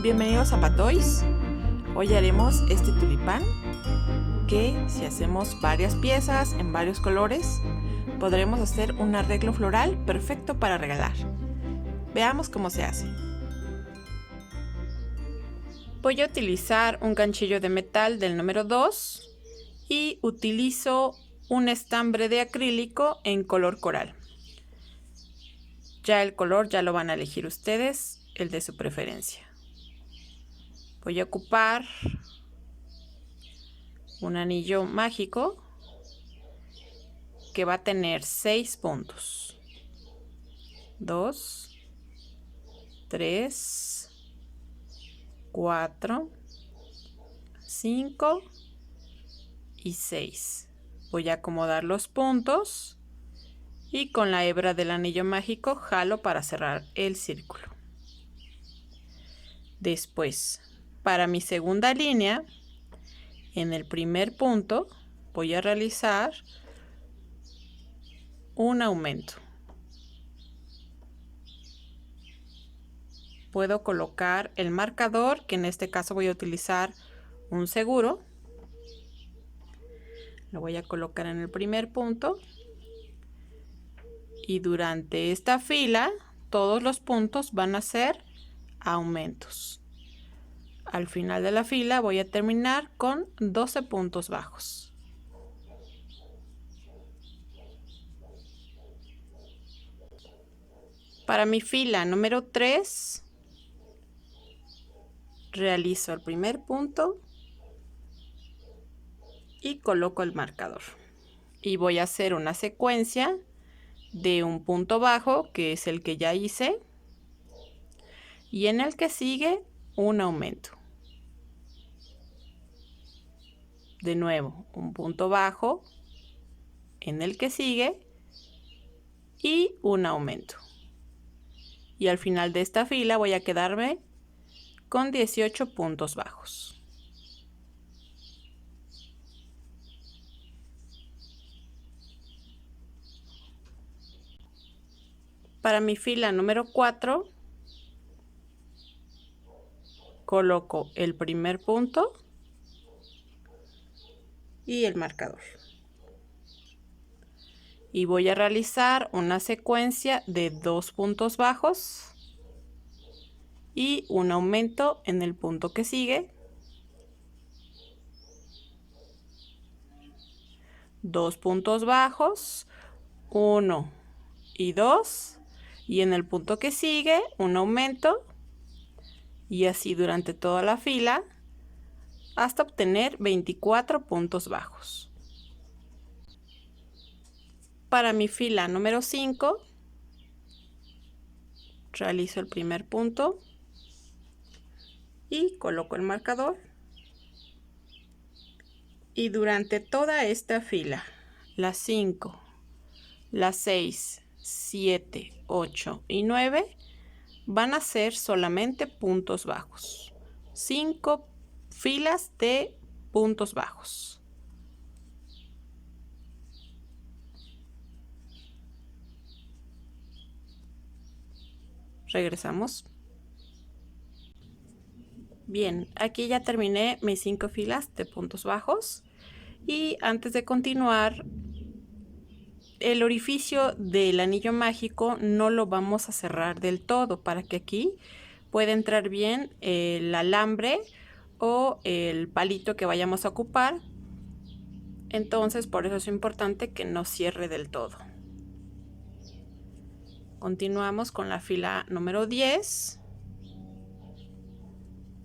Bienvenidos a Patoys. Hoy haremos este tulipán que, si hacemos varias piezas en varios colores, podremos hacer un arreglo floral perfecto para regalar. Veamos cómo se hace. Voy a utilizar un ganchillo de metal del número 2 y utilizo un estambre de acrílico en color coral. Ya el color ya lo van a elegir ustedes, el de su preferencia. Voy a ocupar un anillo mágico que va a tener 6 puntos. 2, 3, 4, 5 y 6. Voy a acomodar los puntos y con la hebra del anillo mágico jalo para cerrar el círculo. Después, para mi segunda línea, en el primer punto voy a realizar un aumento. Puedo colocar el marcador, que en este caso voy a utilizar un seguro. Lo voy a colocar en el primer punto. Y durante esta fila, todos los puntos van a ser aumentos. Al final de la fila voy a terminar con 12 puntos bajos. Para mi fila número 3, realizo el primer punto y coloco el marcador. Y voy a hacer una secuencia de un punto bajo, que es el que ya hice, y en el que sigue un aumento. De nuevo, un punto bajo en el que sigue y un aumento. Y al final de esta fila voy a quedarme con 18 puntos bajos. Para mi fila número 4, coloco el primer punto y el marcador. Y voy a realizar una secuencia de 2 puntos bajos y un aumento en el punto que sigue, 2 puntos bajos, 1 y 2, y en el punto que sigue un aumento, y así durante toda la fila hasta obtener 24 puntos bajos. Para mi fila número 5, realizo el primer punto y coloco el marcador. Y durante toda esta fila, las 5, las 6, 7, 8 y 9 van a ser solamente puntos bajos. 5 filas de puntos bajos. Regresamos. Bien, aquí ya terminé mis 5 filas de puntos bajos. Y antes de continuar, el orificio del anillo mágico no lo vamos a cerrar del todo para que aquí pueda entrar bien el alambre o el palito que vayamos a ocupar. Entonces, por eso es importante que no cierre del todo. Continuamos con la fila número 10.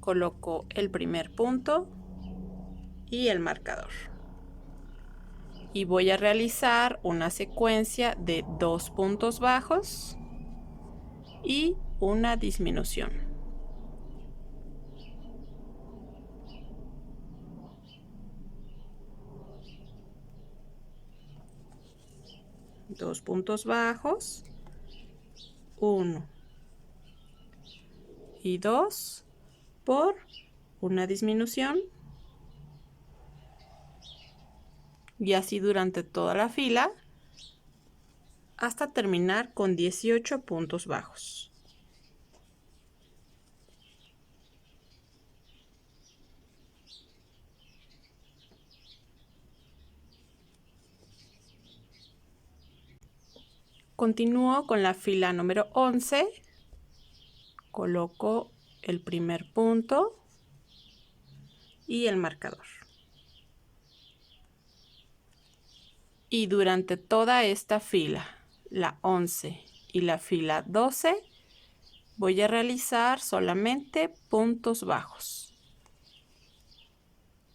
Coloco el primer punto y el marcador. Y voy a realizar una secuencia de 2 puntos bajos y una disminución. Dos puntos bajos, 1 y 2 por una disminución, y así durante toda la fila hasta terminar con 18 puntos bajos. Continúo con la fila número 11, coloco el primer punto y el marcador. Y durante toda esta fila, la 11 y la fila 12, voy a realizar solamente puntos bajos.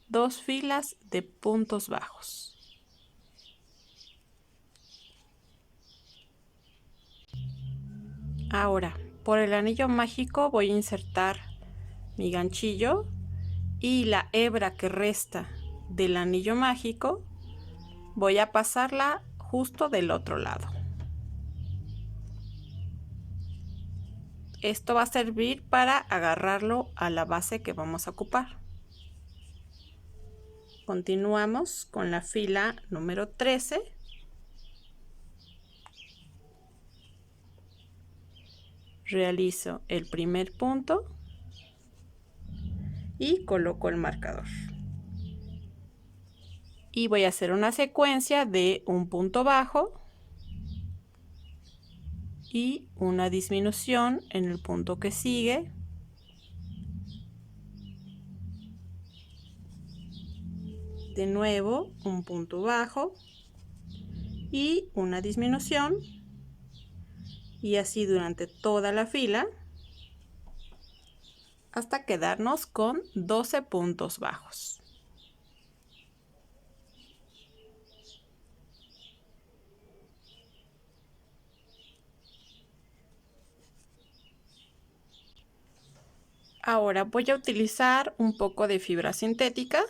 2 filas de puntos bajos. Ahora, por el anillo mágico voy a insertar mi ganchillo y la hebra que resta del anillo mágico voy a pasarla justo del otro lado. Esto va a servir para agarrarlo a la base que vamos a ocupar. Continuamos con la fila número 13. Realizo el primer punto y coloco el marcador. Y voy a hacer una secuencia de un punto bajo y una disminución en el punto que sigue. De nuevo un punto bajo y una disminución, y así durante toda la fila hasta quedarnos con 12 puntos bajos. Ahora voy a utilizar un poco de fibra sintética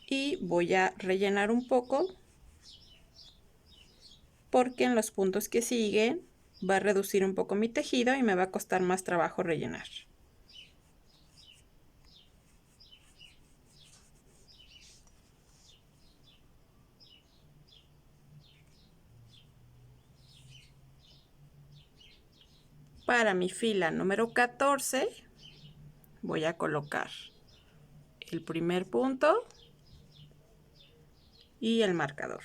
y voy a rellenar un poco, porque en los puntos que siguen va a reducir un poco mi tejido y me va a costar más trabajo rellenar. Para mi fila número 14 voy a colocar el primer punto y el marcador.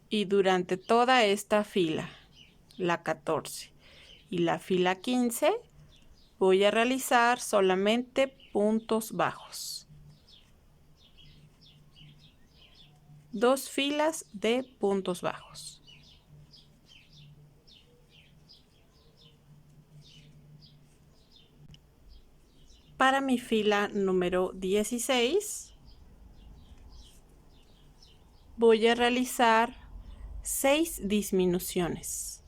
Y durante toda esta fila, la 14 y la fila 15, voy a realizar solamente puntos bajos. 2 filas de puntos bajos. Para mi fila número 16, voy a realizar 6 disminuciones.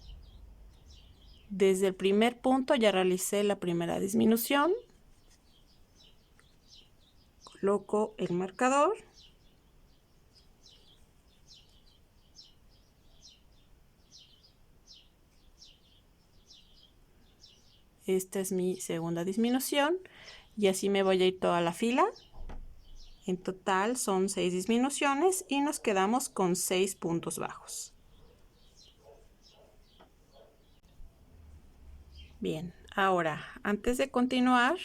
Desde el primer punto ya realicé la primera disminución. Coloco el marcador. Esta es mi segunda disminución y así me voy a ir toda la fila. En total son 6 disminuciones y nos quedamos con 6 puntos bajos. Bien, ahora antes de continuar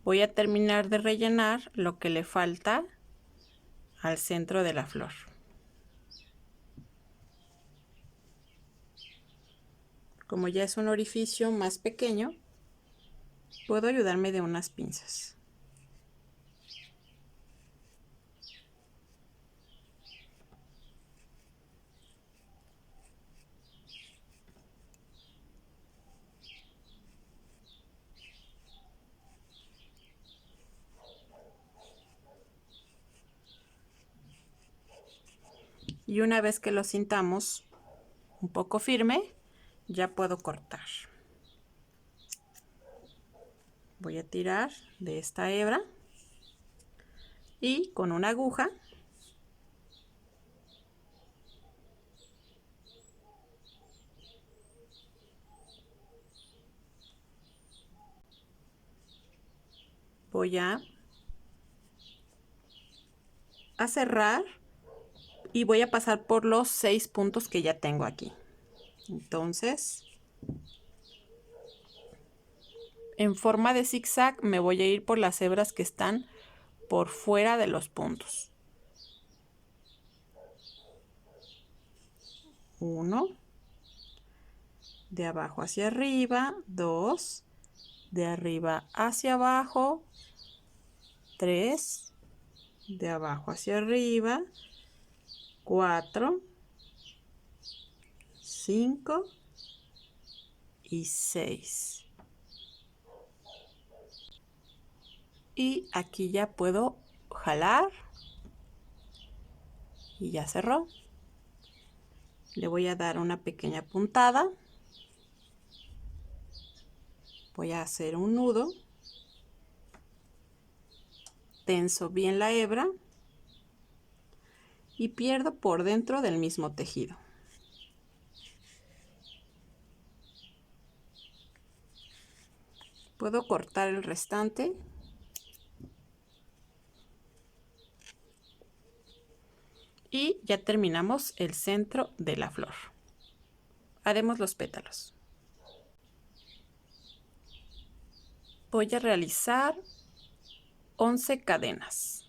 voy a terminar de rellenar lo que le falta al centro de la flor. Como ya es un orificio más pequeño, puedo ayudarme de unas pinzas. Y una vez que lo sintamos un poco firme, ya puedo cortar. Voy a tirar de esta hebra y con una aguja voy a cerrar y voy a pasar por los 6 puntos que ya tengo aquí. Entonces, en forma de zigzag me voy a ir por las hebras que están por fuera de los puntos. 1, de abajo hacia arriba, 2, de arriba hacia abajo, 3, de abajo hacia arriba, 4, 5 y 6. Y aquí ya puedo jalar y ya cerró. Le voy a dar una pequeña puntada. Voy a hacer un nudo. Tenso bien la hebra y pierdo por dentro del mismo tejido. Puedo cortar el restante. Y ya terminamos el centro de la flor. Haremos los pétalos. Voy a realizar 11 cadenas.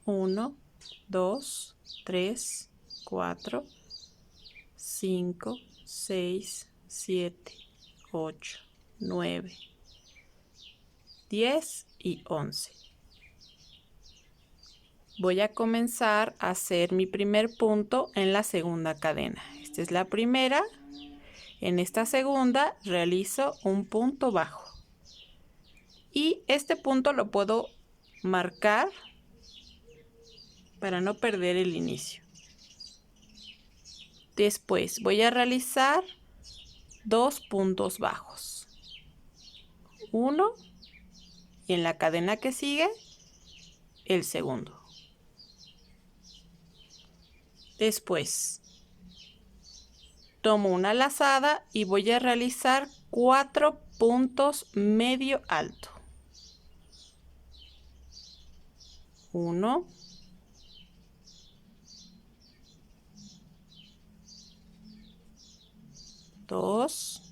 1, 2, 3, 4, 5, 6, 7, 8, 9, 10 y 11. Voy a comenzar a hacer mi primer punto en la segunda cadena. Esta es la primera. En esta segunda realizo un punto bajo. Y este punto lo puedo marcar para no perder el inicio. Después voy a realizar 2 puntos bajos. 1 y en la cadena que sigue el segundo. Después tomo una lazada y voy a realizar 4 puntos medio alto. 1, 2,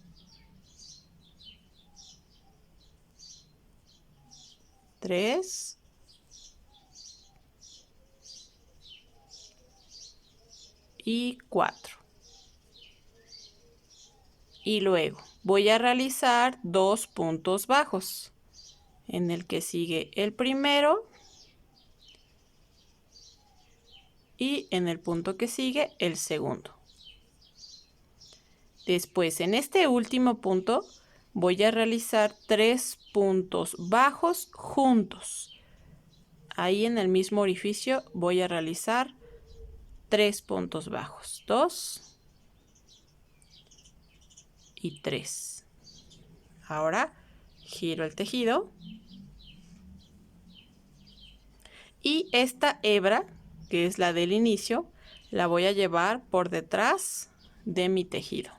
3, 4. Y luego voy a realizar 2 puntos bajos. En el que sigue el primero y en el punto que sigue el segundo. Después, en este último punto, voy a realizar 3 puntos bajos juntos. Ahí en el mismo orificio voy a realizar 3 puntos bajos. 2 y 3. Ahora giro el tejido. Y esta hebra, que es la del inicio, la voy a llevar por detrás de mi tejido.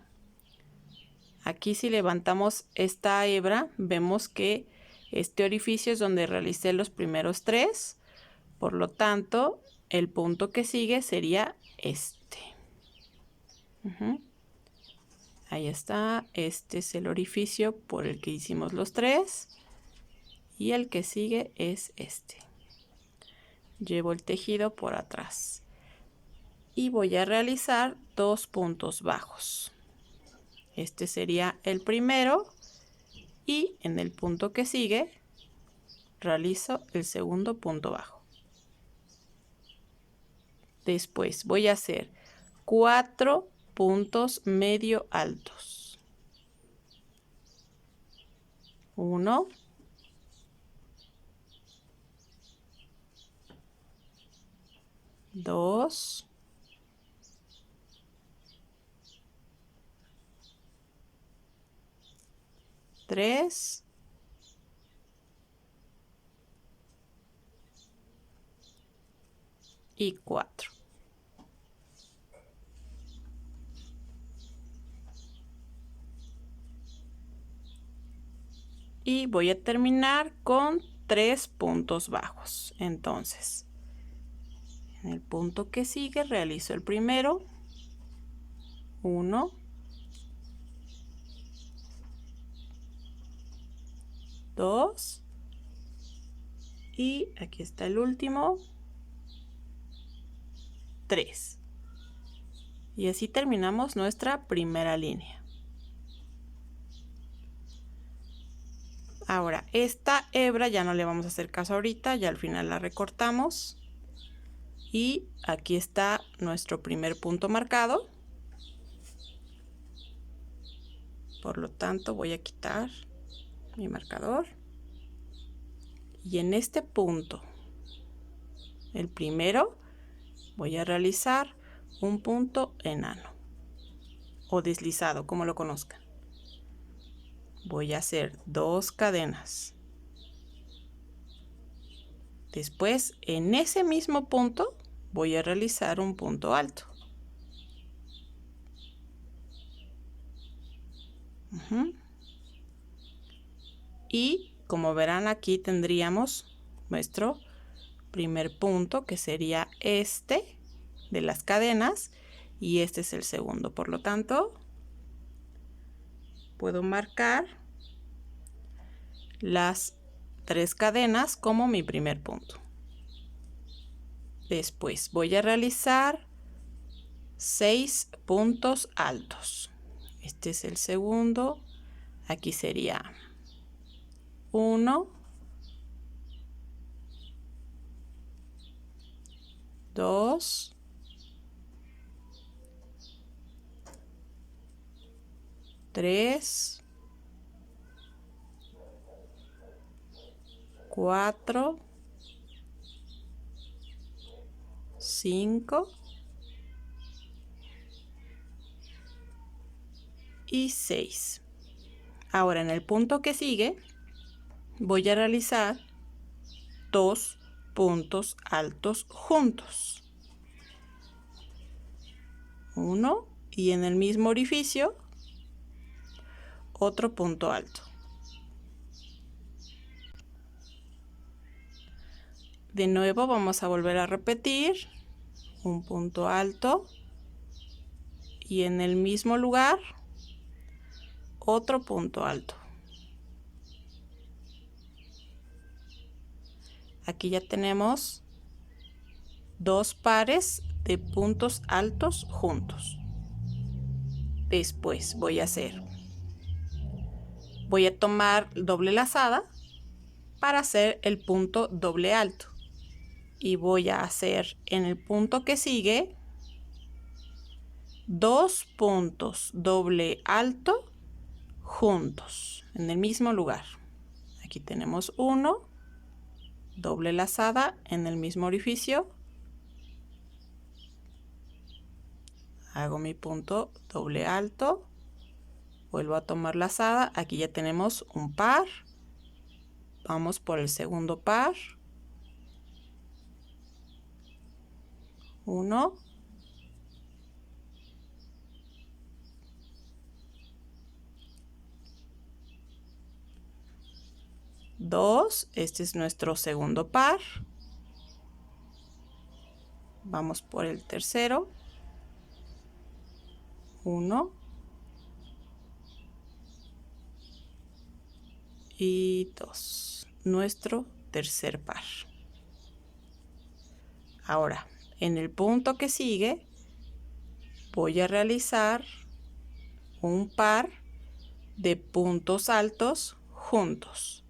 Aquí si levantamos esta hebra, vemos que este orificio es donde realicé los primeros 3. Por lo tanto, el punto que sigue sería este. Ahí está. Este es el orificio por el que hicimos los 3. Y el que sigue es este. Llevo el tejido por atrás. Y voy a realizar 2 puntos bajos. Este sería el primero y en el punto que sigue realizo el segundo punto bajo. Después voy a hacer 4 puntos medio altos. 1, 2, 3 y 4. Y voy a terminar con 3 puntos bajos. Entonces, en el punto que sigue realizo el primero, 1, 2 Y aquí está el último. 3. Y así terminamos nuestra primera línea. Ahora, esta hebra ya no le vamos a hacer caso ahorita, ya al final la recortamos. Y aquí está nuestro primer punto marcado. Por lo tanto, voy a quitar mi marcador. Y en este punto, el primero, voy a realizar un punto enano o deslizado, como lo conozcan. Voy a hacer 2 cadenas. Después, en ese mismo punto, voy a realizar un punto alto. Y como verán, aquí tendríamos nuestro primer punto, que sería este de las cadenas, y este es el segundo. Por lo tanto, puedo marcar las 3 cadenas como mi primer punto. Después voy a realizar 6 puntos altos. Este es el segundo. Aquí sería 1, 2, 3, 4, 5 y 6. Ahora en el punto que sigue voy a realizar 2 puntos altos juntos. 1 y en el mismo orificio otro punto alto. De nuevo vamos a volver a repetir un punto alto y en el mismo lugar otro punto alto. Aquí ya tenemos 2 pares de puntos altos juntos. Después voy a tomar doble lazada para hacer el punto doble alto. Y voy a hacer en el punto que sigue 2 puntos doble alto juntos en el mismo lugar. Aquí tenemos uno, doble lazada en el mismo orificio, hago mi punto doble alto, vuelvo a tomar lazada, aquí ya tenemos un par, vamos por el segundo par, 1, 2, este es nuestro segundo par, vamos por el tercero, 1 y 2, nuestro tercer par. Ahora, en el punto que sigue, voy a realizar un par de puntos altos juntos.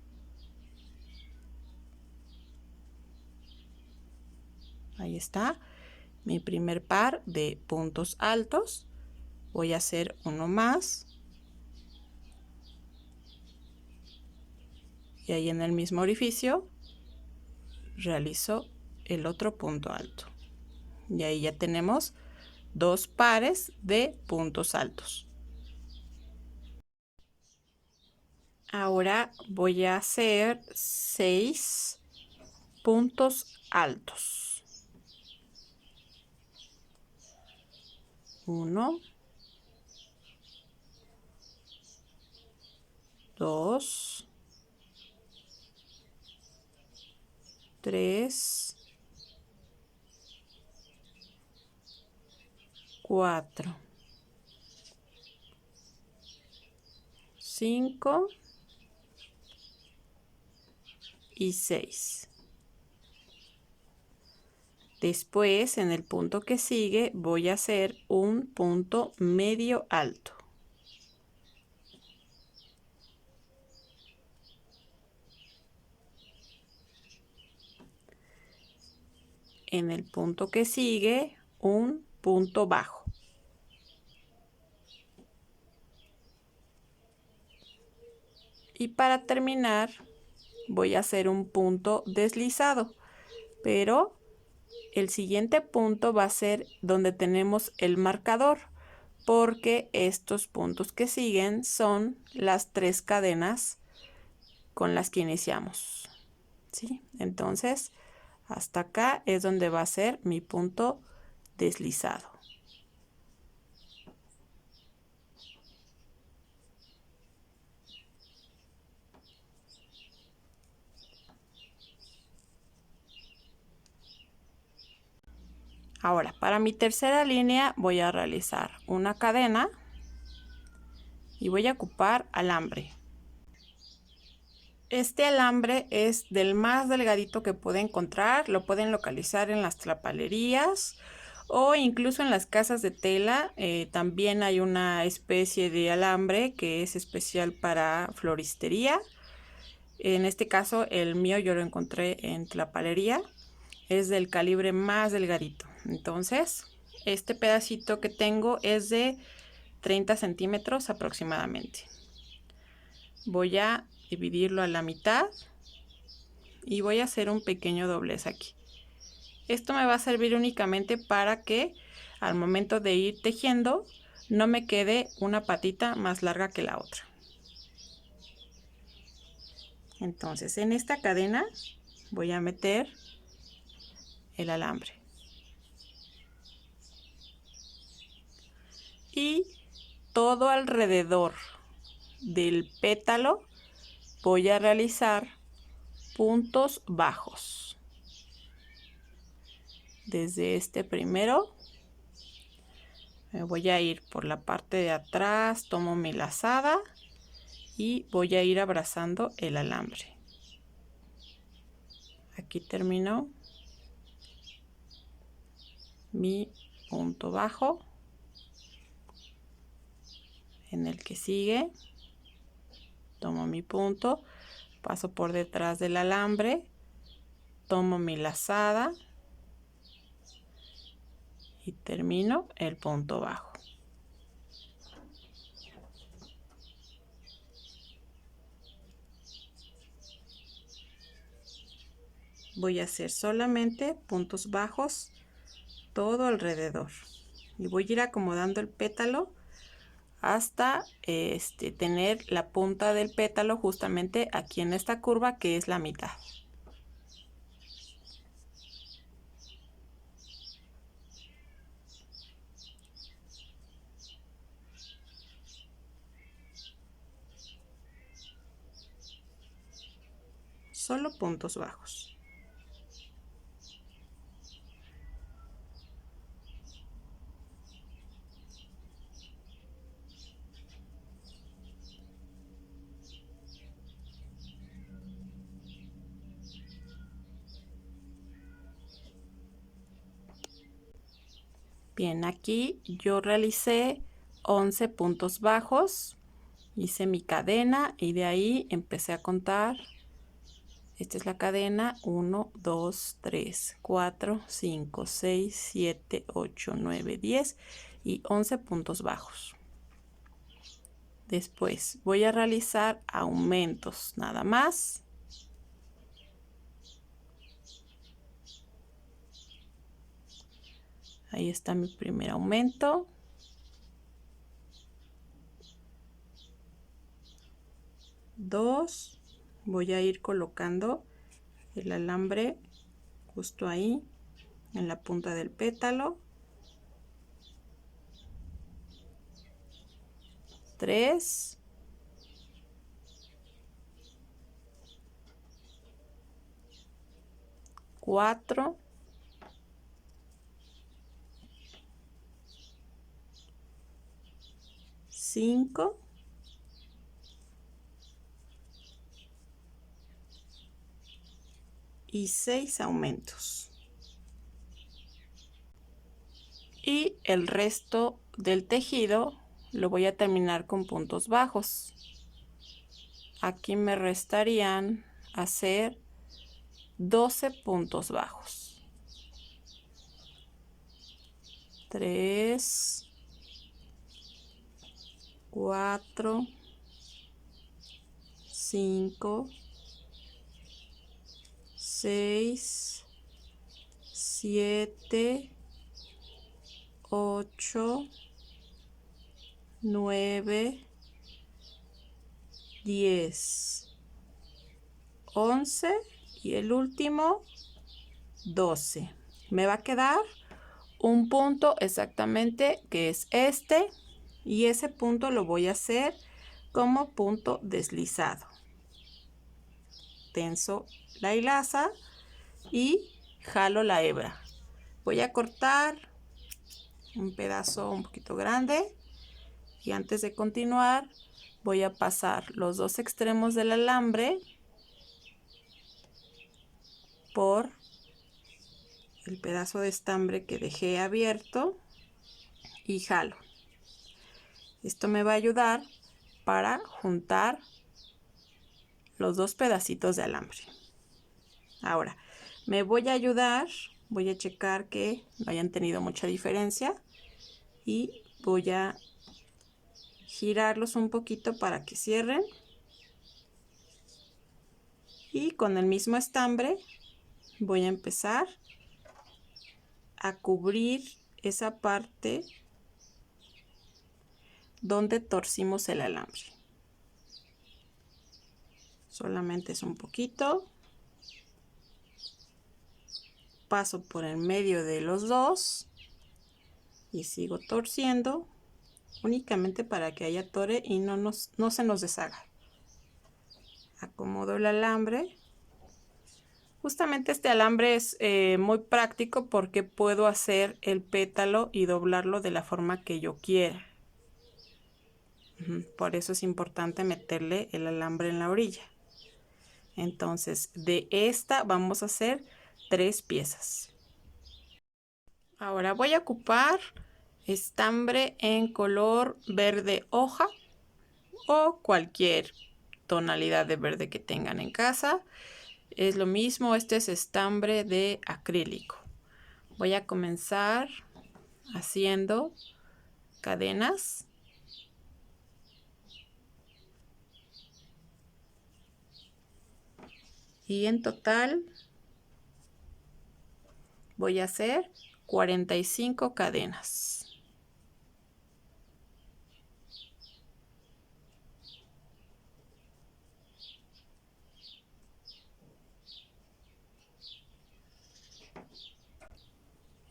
Ahí está mi primer par de puntos altos. Voy a hacer uno más. Y ahí en el mismo orificio realizo el otro punto alto. Y ahí ya tenemos 2 pares de puntos altos. Ahora voy a hacer 6 puntos altos. 1, 2, 3, 4, 5 y 6. Después, en el punto que sigue, voy a hacer un punto medio alto. En el punto que sigue, un punto bajo. Y para terminar, voy a hacer un punto deslizado, pero el siguiente punto va a ser donde tenemos el marcador, porque estos puntos que siguen son las 3 cadenas con las que iniciamos, ¿sí? Entonces, hasta acá es donde va a ser mi punto deslizado. Ahora, para mi tercera línea voy a realizar una cadena y voy a ocupar alambre. Este alambre es del más delgadito que puede encontrar, lo pueden localizar en las trapalerías o incluso en las casas de tela. También hay una especie de alambre que es especial para floristería. En este caso el mío yo lo encontré en trapalería, es del calibre más delgadito. Entonces este pedacito que tengo es de 30 centímetros aproximadamente. Voy a dividirlo a la mitad y voy a hacer un pequeño doblez aquí. Esto me va a servir únicamente para que al momento de ir tejiendo no me quede una patita más larga que la otra. Entonces en esta cadena voy a meter el alambre y todo alrededor del pétalo voy a realizar puntos bajos. Desde este primero me voy a ir por la parte de atrás, tomo mi lazada y voy a ir abrazando el alambre. Aquí termino mi punto bajo. En el que sigue tomo mi punto, paso por detrás del alambre, tomo mi lazada y termino el punto bajo. Voy a hacer solamente puntos bajos todo alrededor y voy a ir acomodando el pétalo hasta tener la punta del pétalo justamente aquí en esta curva que es la mitad. Solo puntos bajos. Bien, aquí yo realicé 11 puntos bajos, hice mi cadena y de ahí empecé a contar. Esta es la cadena: 1, 2, 3, 4, 5, 6, 7, 8, 9, 10 y 11 puntos bajos. Después voy a realizar aumentos nada más. Ahí está mi primer aumento. Dos, voy a ir colocando el alambre justo ahí en la punta del pétalo. 3, 4, 5 y 6 aumentos. y el resto del tejido lo voy a terminar con puntos bajos. Aquí me restarían hacer 12 puntos bajos. 3, 4, 5, 6, 7, 8, 9, 10, 11 y el último 12. Me va a quedar un punto exactamente, que es este, y ese punto lo voy a hacer como punto deslizado. Tenso la hilaza y jalo la hebra. Voy a cortar un pedazo un poquito grande y antes de continuar voy a pasar los dos extremos del alambre por el pedazo de estambre que dejé abierto y jalo. Esto me va a ayudar para juntar los dos pedacitos de alambre. Ahora me voy a ayudar, voy a checar que no hayan tenido mucha diferencia y voy a girarlos un poquito para que cierren, y con el mismo estambre voy a empezar a cubrir esa parte donde torcimos el alambre. Solamente es un poquito, paso por el medio de los dos y sigo torciendo únicamente para que haya tore y no se nos deshaga. Acomodo el alambre. Justamente este alambre es muy práctico porque puedo hacer el pétalo y doblarlo de la forma que yo quiera. Por eso es importante meterle el alambre en la orilla. Entonces de esta vamos a hacer 3 piezas. Ahora voy a ocupar estambre en color verde hoja o cualquier tonalidad de verde que tengan en casa. Es lo mismo, este es estambre de acrílico. Voy a comenzar haciendo cadenas. Y en total voy a hacer 45 cadenas.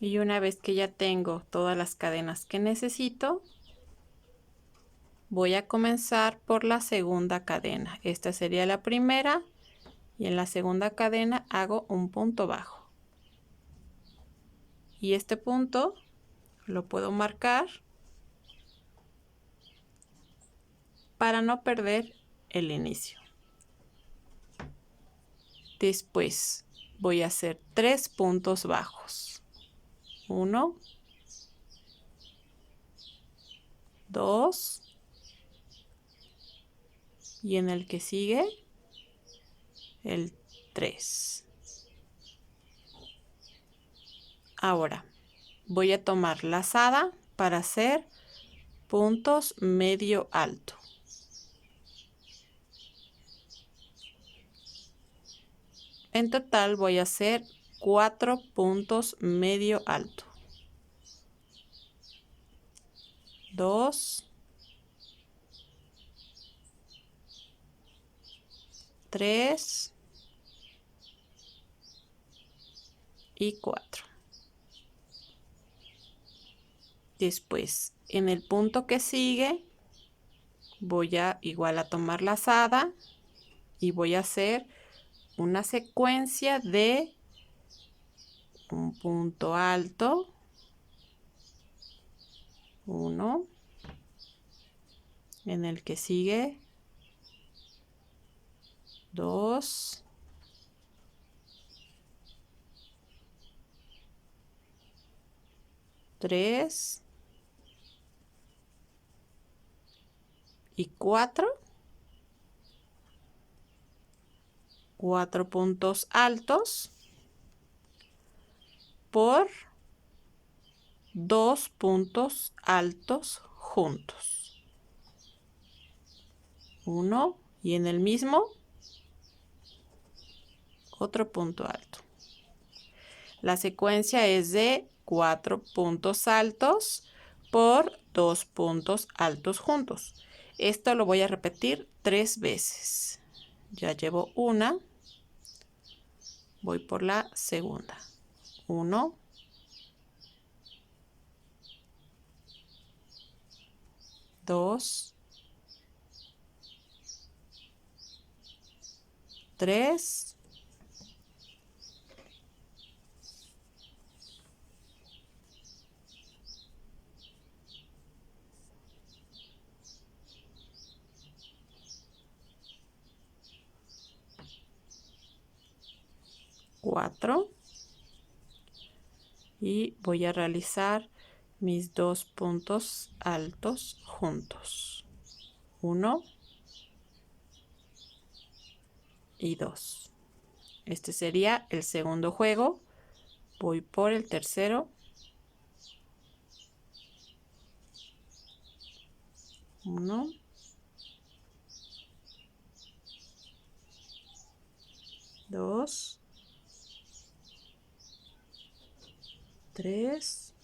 Y una vez que ya tengo todas las cadenas que necesito, voy a comenzar por la segunda cadena. Esta sería la primera y en la segunda cadena hago un punto bajo. Y este punto lo puedo marcar para no perder el inicio. Después voy a hacer 3 puntos bajos. 1, 2 y en el que sigue el 3. Ahora voy a tomar lazada para hacer puntos medio alto. En total voy a hacer 4 puntos medio alto. 2, 3 y 4. Después, en el punto que sigue, voy a igual a tomar lazada y voy a hacer una secuencia de un punto alto, 1, en el que sigue 2, 3 y 4. 4 puntos altos por 2 puntos altos juntos. 1 y en el mismo otro punto alto. La secuencia es de 4 puntos altos por 2 puntos altos juntos. Esto lo voy a repetir 3 veces. Ya llevo una. Voy por la segunda. 1, 2, 3, 4 y voy a realizar mis 2 puntos altos juntos. 1 y 2. Este sería el segundo juego. Voy por el tercero. 1, 2, 3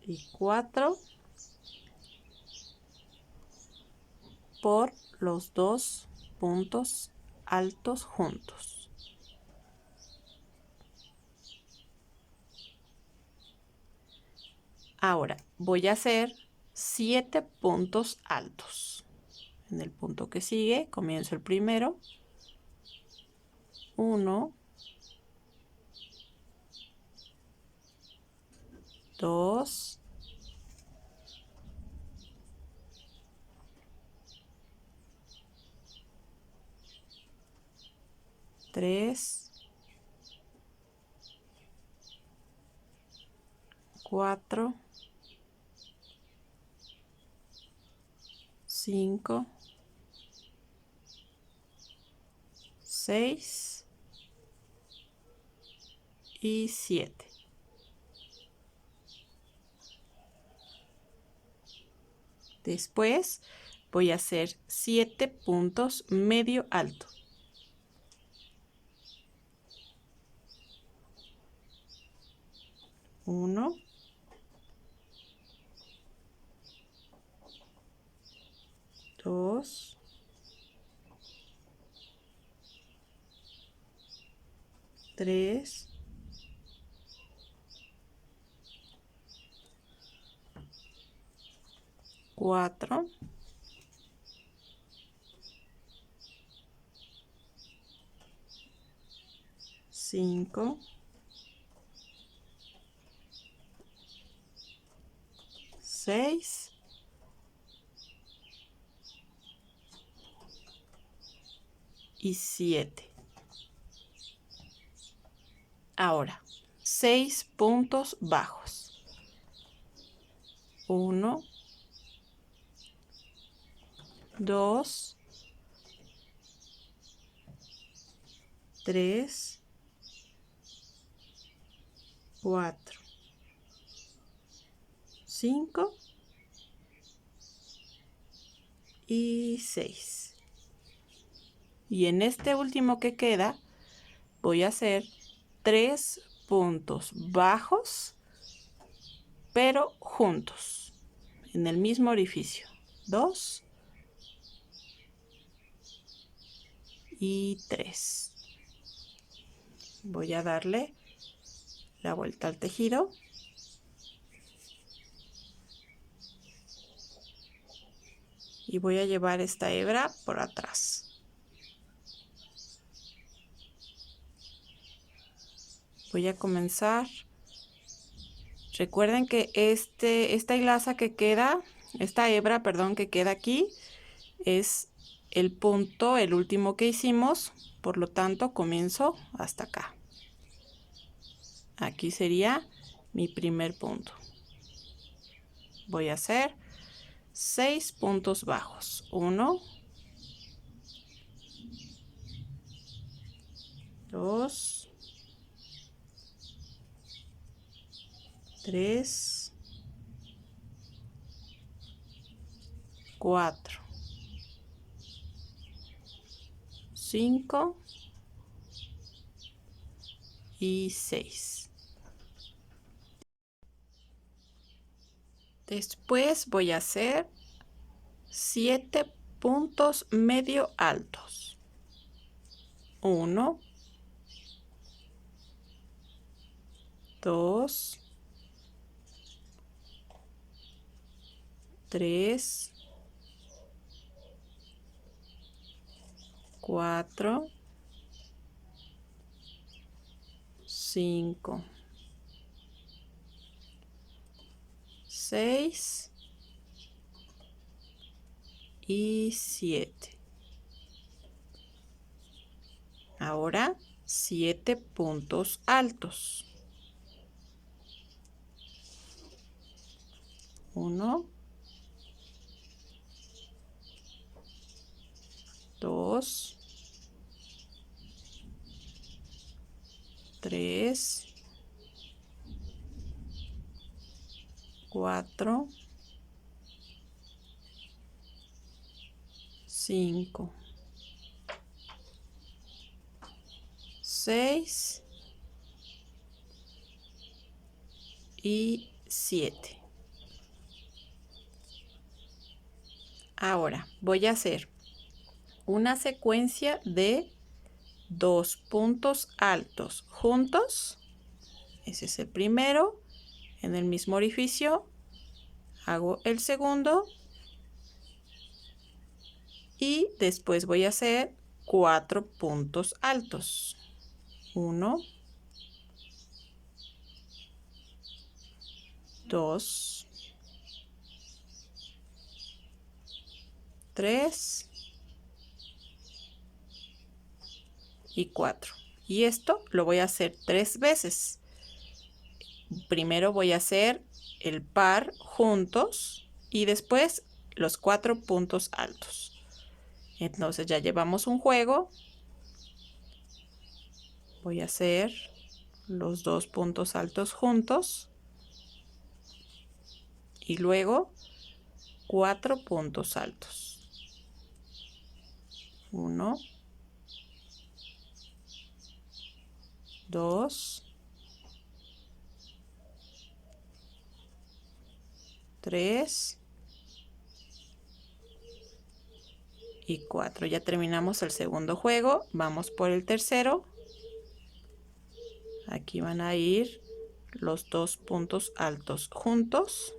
y 4 por los 2 puntos altos juntos. Ahora voy a hacer 7 puntos altos. En el punto que sigue comienzo el primero. 1, 2, 3, 4, 5, 6 y 7. Después voy a hacer 7 puntos medio alto. 1, 2, 3, 4, 5, 6 y 7. Ahora, 6 puntos bajos. 1, 2, 3, 4, 5 y 6. Y en este último que queda voy a hacer 3 puntos bajos, pero juntos, en el mismo orificio. 2 y 3. Voy a darle la vuelta al tejido. Y voy a llevar esta hebra por atrás. Voy a comenzar. Recuerden que esta hilaza que queda, esta hebra, perdón, que queda aquí, es el punto, el último que hicimos. Por lo tanto, comienzo hasta acá. Aquí sería mi primer punto. Voy a hacer 6 puntos bajos. 1, 2, 3, 4, 5 y 6. Después voy a hacer 7 puntos medio altos. 1, 2, 3, 4, 5, 6 y 7. Ahora 7 puntos altos. 1, 2, 3, 4, 5, 6 y 7. Ahora voy a hacer una secuencia de 2 puntos altos juntos. Ese es el primero. En el mismo orificio hago el segundo y después voy a hacer 4 puntos altos. 1, 2, 3 y 4. Y esto lo voy a hacer 3 veces. Primero voy a hacer el par juntos y después los 4 puntos altos. Entonces ya llevamos un juego. Voy a hacer los 2 puntos altos juntos y luego 4 puntos altos. 1, 2, 3 y 4. Ya terminamos el segundo juego. Vamos por el tercero. Aquí van a ir los 2 puntos altos juntos.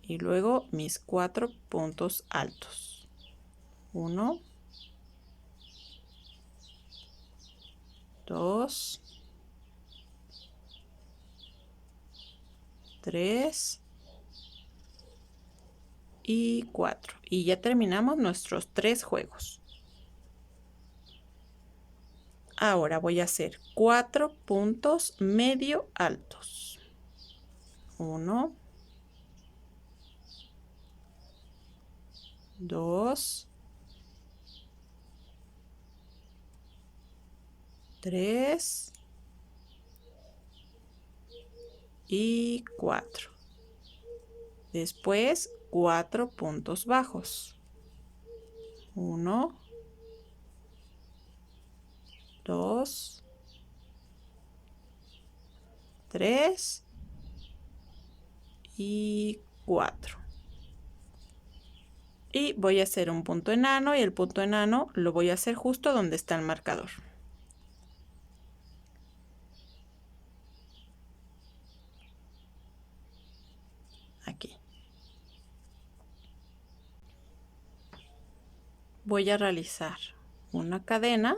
Y luego mis 4 puntos altos. 1, 2, 3 y 4. Y ya terminamos nuestros 3 juegos. Ahora voy a hacer 4 puntos medio altos. 1, 2, 3 y 4. Después 4 puntos bajos. 1, 2, 3 y 4. Y voy a hacer un punto enano y el punto enano lo voy a hacer justo donde está el marcador. Aquí. Voy a realizar una cadena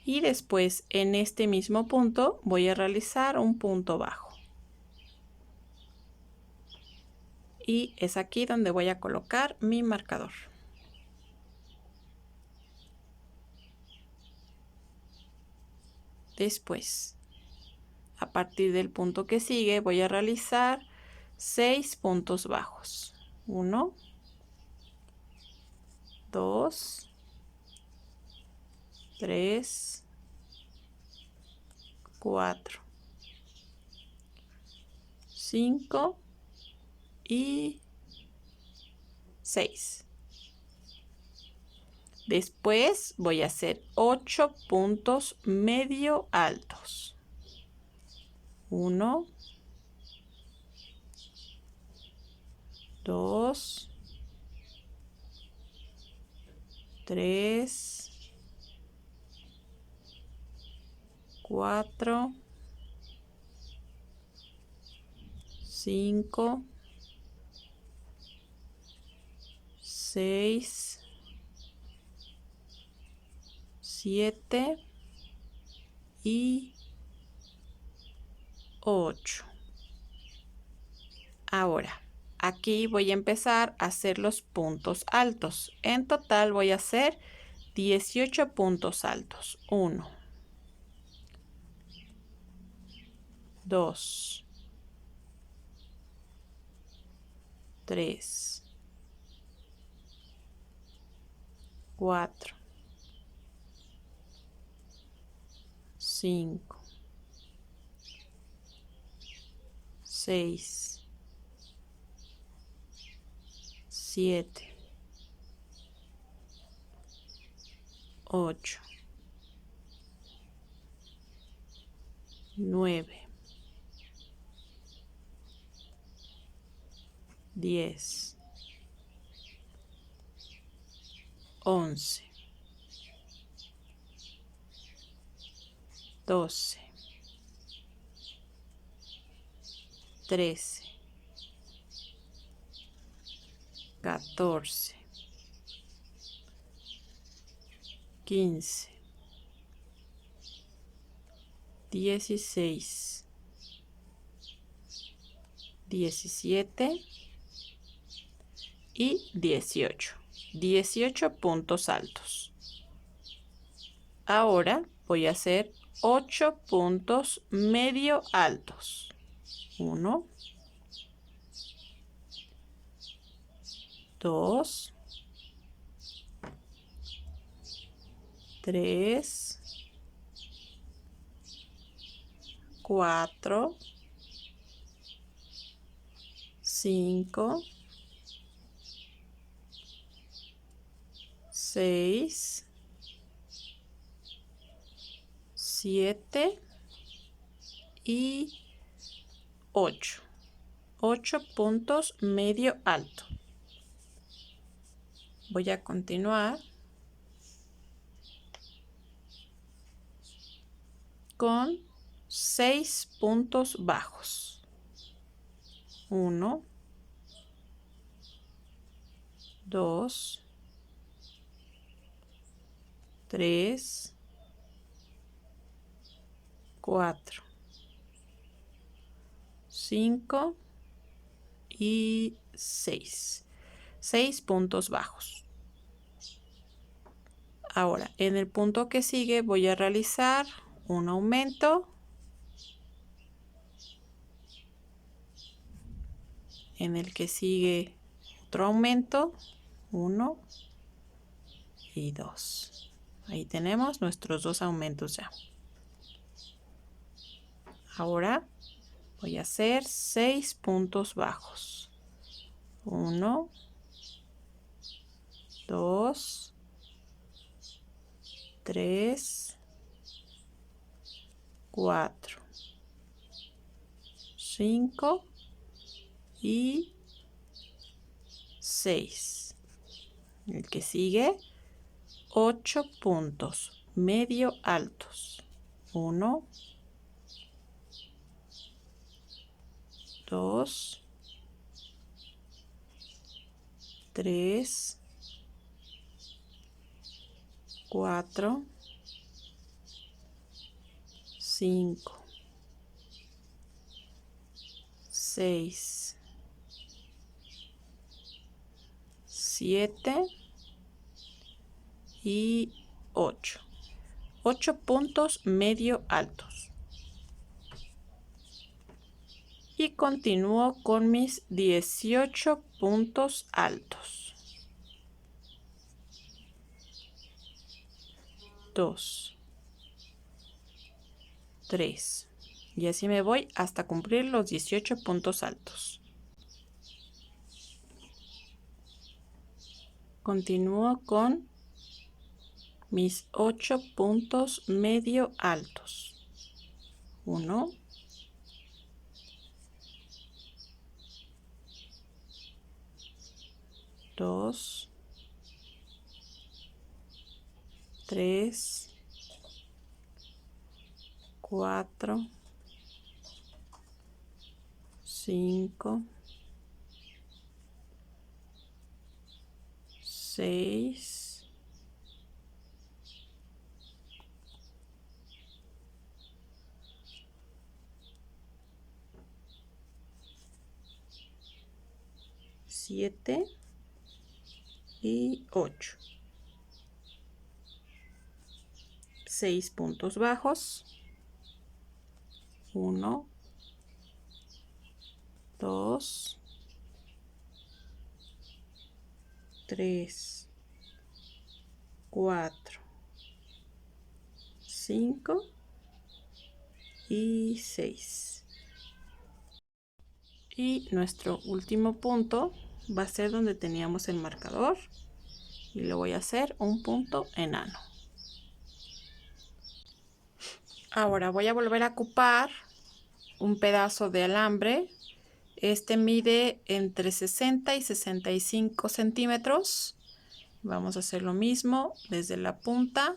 y después en este mismo punto voy a realizar un punto bajo. Y es aquí donde voy a colocar mi marcador. Después, a partir del punto que sigue, voy a realizar 6 puntos bajos. 1, 2, 3, 4, 5 y 6. Después voy a hacer 8 puntos medio altos. 1, 2, 3, 4, 5, 6, 7 y 8. Ahora, aquí voy a empezar a hacer los puntos altos. En total voy a hacer 18 puntos altos. 1, 2, 3, 4, 5, 6, 7, 8, 9, 10, 11, 12, 13, 14, 15, 16, 17 y 18. 18 puntos altos. Ahora voy a hacer 8 puntos medio altos. 1, 2, 3, 4, 5, 6, 7 y 8. 8 puntos medio alto. Voy a continuar con 6 puntos bajos. 1, 2, 3, 4, 5 y 6. 6 puntos bajos. Ahora, en el punto que sigue voy a realizar un aumento. En el que sigue otro aumento. 1 y 2. Ahí tenemos nuestros 2 aumentos ya. Ahora voy a hacer 6 puntos bajos. 1, 2, 3, 4, 5 y 6. El que sigue, 8 puntos medio altos. 1, 2, 3, 4, 5, 6, 7 y 8. 8 puntos medio altos. Y continúo con mis 18 puntos altos. 2, 3. Y así me voy hasta cumplir los 18 puntos altos. Continúo con mis 8 puntos medio altos. 1, 2, 3, 4, 5, 6, 7 y 8. 6 puntos bajos. 1, 2, 3, 4, 5 y 6. Y nuestro último punto va a ser donde teníamos el marcador y le voy a hacer un punto enano. Ahora voy a volver a ocupar un pedazo de alambre. Este mide entre 60 y 65 centímetros. Vamos a hacer lo mismo desde la punta.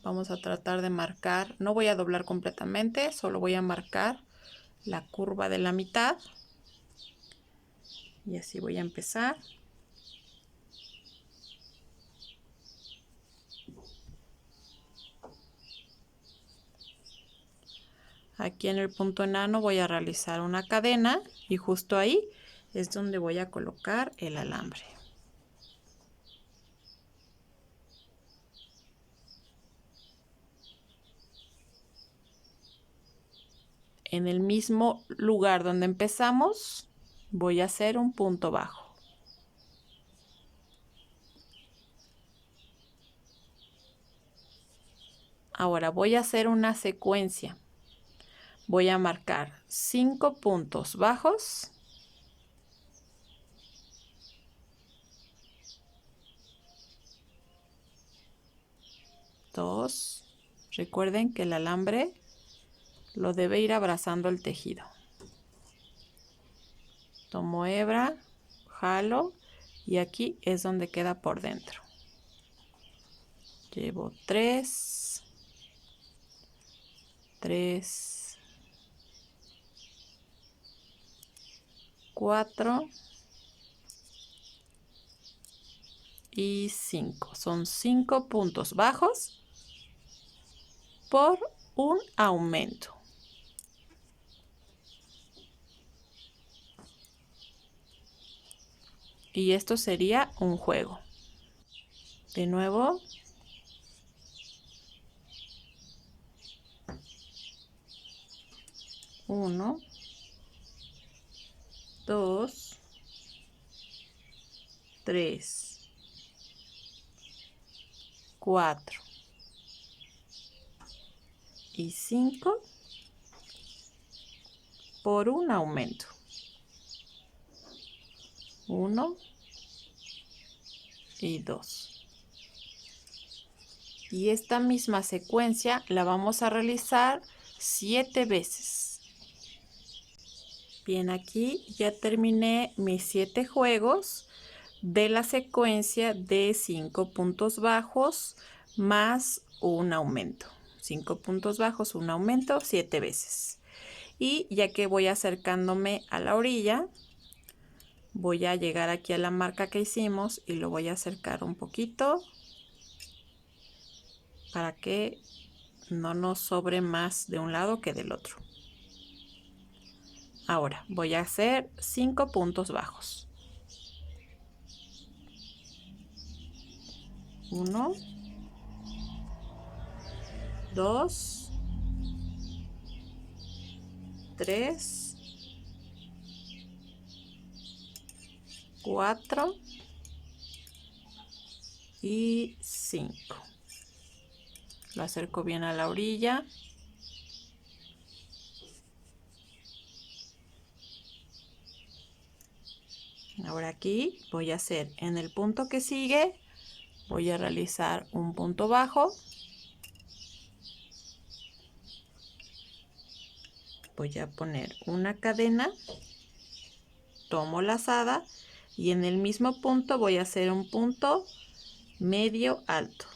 Vamos a tratar de marcar, no voy a doblar completamente, solo voy a marcar la curva de la mitad. Y así voy a empezar. Aquí en el punto enano voy a realizar una cadena y justo ahí es donde voy a colocar el alambre. En el mismo lugar donde empezamos voy a hacer un punto bajo. Ahora voy a hacer una secuencia. Voy a marcar 5 puntos bajos. 2. Recuerden que el alambre lo debe ir abrazando el tejido. Tomo hebra, jalo y aquí es donde queda por dentro. Llevo 3, 3, 4 y 5. Son 5 puntos bajos por un aumento. Y esto sería un juego. De nuevo. Uno, 2, 3, 4 y 5 por un aumento. 1 y 2. Y esta misma secuencia la vamos a realizar 7 veces. Bien, aquí ya terminé mis 7 juegos de la secuencia de 5 puntos bajos más un aumento. 5 puntos bajos, un aumento, 7 veces. Y ya que voy acercándome a la orilla, voy a llegar aquí a la marca que hicimos y lo voy a acercar un poquito para que no nos sobre más de un lado que del otro. Ahora voy a hacer 5 puntos bajos. 1, 2, 3, 4 y 5. Lo acerco bien a la orilla. Ahora aquí voy a hacer en el punto que sigue, voy a realizar un punto bajo. Voy a poner una cadena, tomo lazada y en el mismo punto voy a hacer un punto medio alto.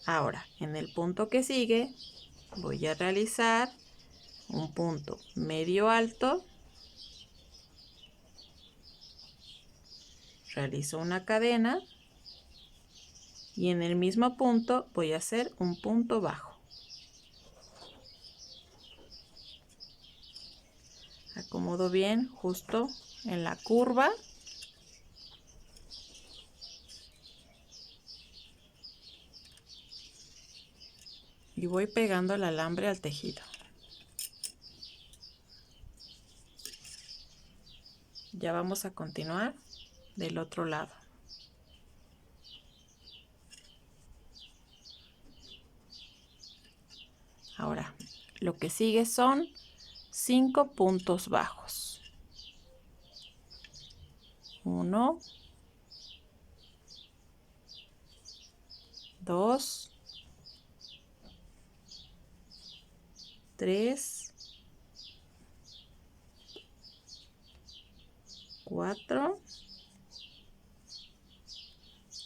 Ahora, en el punto que sigue, voy a realizar un punto medio alto. Realizo una cadena y en el mismo punto voy a hacer un punto bajo. Acomodo bien justo en la curva. Y voy pegando el alambre al tejido. Ya vamos a continuar del otro lado. Ahora, lo que sigue son 5 puntos bajos. 1, 2, 3, 4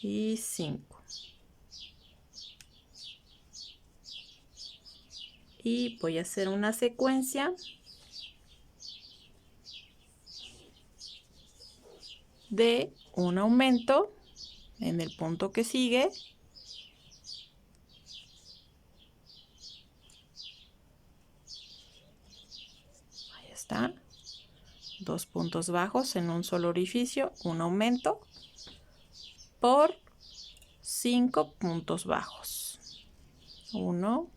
y 5. Y voy a hacer una secuencia de un aumento en el punto que sigue. Ahí está. 2 puntos bajos en un solo orificio, un aumento por 5 puntos bajos. 1,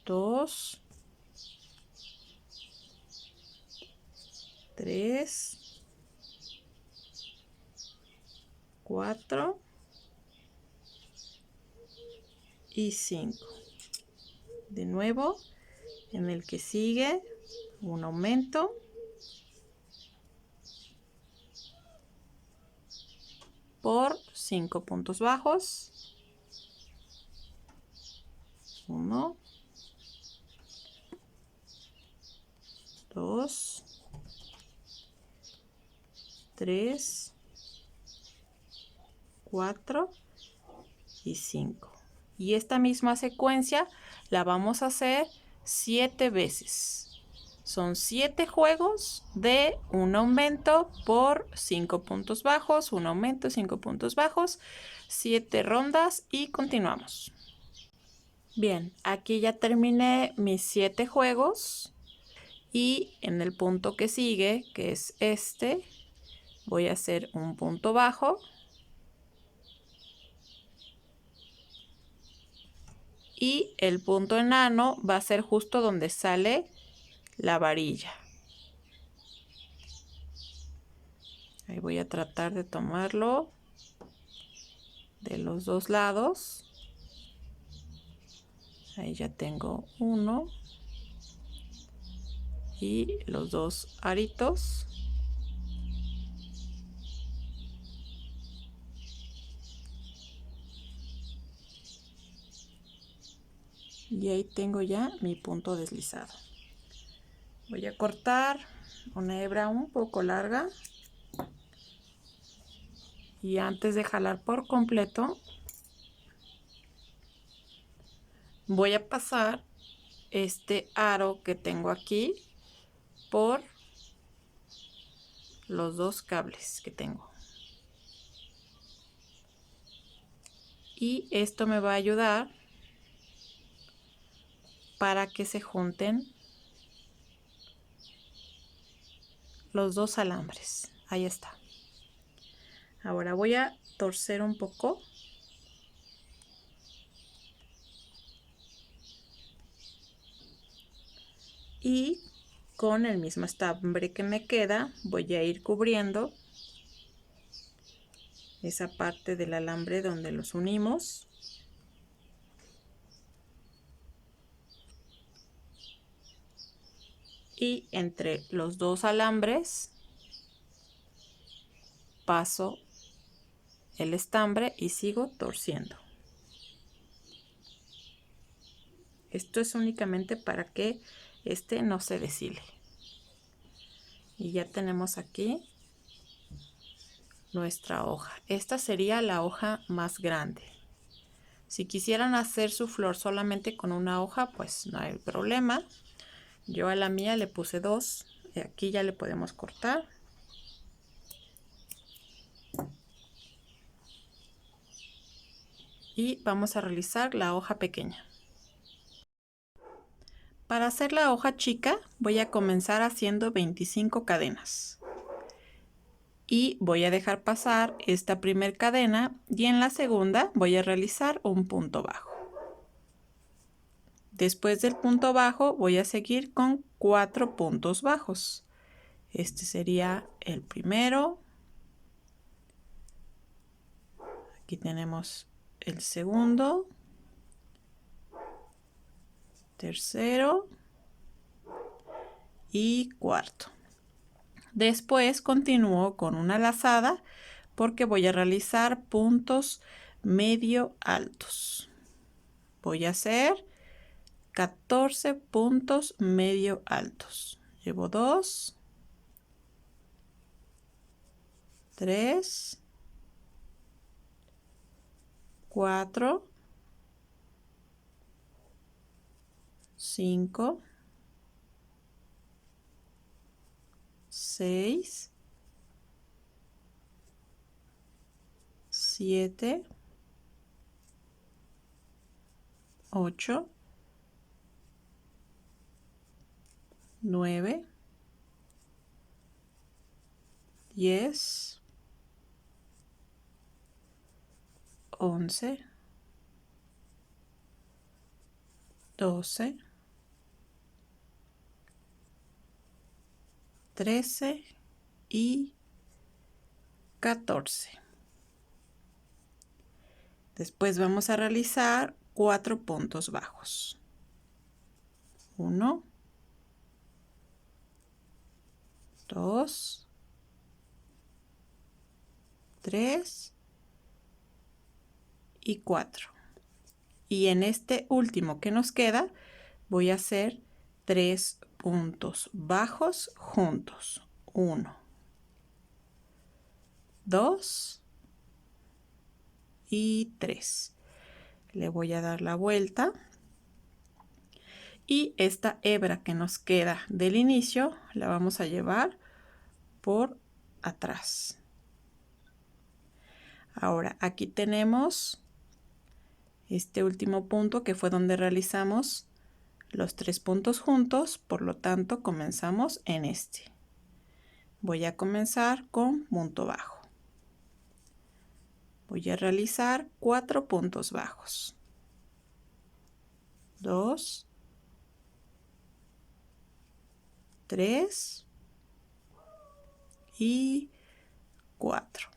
2, 3, 4 y 5. De nuevo, en el que sigue, un aumento por 5 puntos bajos. 1, 2, 3, 4 y 5. Y esta misma secuencia la vamos a hacer 7 veces. Son 7 juegos de un aumento por 5 puntos bajos, un aumento, 5 puntos bajos, 7 rondas y continuamos. Bien, aquí ya terminé mis 7 juegos y en el punto que sigue, que es este, voy a hacer un punto bajo. Y el punto enano va a ser justo donde sale la varilla. Ahí voy a tratar de tomarlo de los dos lados. Ahí ya tengo uno y los dos aritos. Y ahí tengo ya mi punto deslizado. Voy a cortar una hebra un poco larga. Y antes de jalar por completo, voy a pasar este aro que tengo aquí por los dos cables que tengo. Y esto me va a ayudar para que se junten los dos alambres. Ahí está. Ahora voy a torcer un poco. Y con el mismo estambre que me queda, voy a ir cubriendo esa parte del alambre donde los unimos. Y entre los dos alambres paso el estambre y sigo torciendo. Esto es únicamente para que este no se deshile. Y ya tenemos aquí nuestra hoja. Esta sería la hoja más grande. Si quisieran hacer su flor solamente con una hoja, pues no hay problema. Yo a la mía le puse 2. Aquí ya le podemos cortar. Y vamos a realizar la hoja pequeña. Para hacer la hoja chica voy a comenzar haciendo 25 cadenas. Y voy a dejar pasar esta primera cadena y en la segunda voy a realizar un punto bajo. Después del punto bajo voy a seguir con 4 puntos bajos. Este sería el primero. Aquí tenemos el segundo, tercero y cuarto. Después continúo con una lazada porque voy a realizar puntos medio altos. Voy a hacer 14 puntos medio altos. Llevo 2, 3, 4, 5, 6, 7, 8, 9, 10, 11, 12, 13 y 14. Después vamos a realizar 4 puntos bajos. 1, 2, 3 y 4. Y en este último que nos queda voy a hacer 3 puntos bajos juntos. 1, 2 y 3. Le voy a dar la vuelta. Y esta hebra que nos queda del inicio la vamos a llevar por atrás. Ahora aquí tenemos este último punto que fue donde realizamos los 3 puntos juntos, por lo tanto comenzamos en este. Voy a comenzar con punto bajo. Voy a realizar 4 puntos bajos. 2, 3 y 4.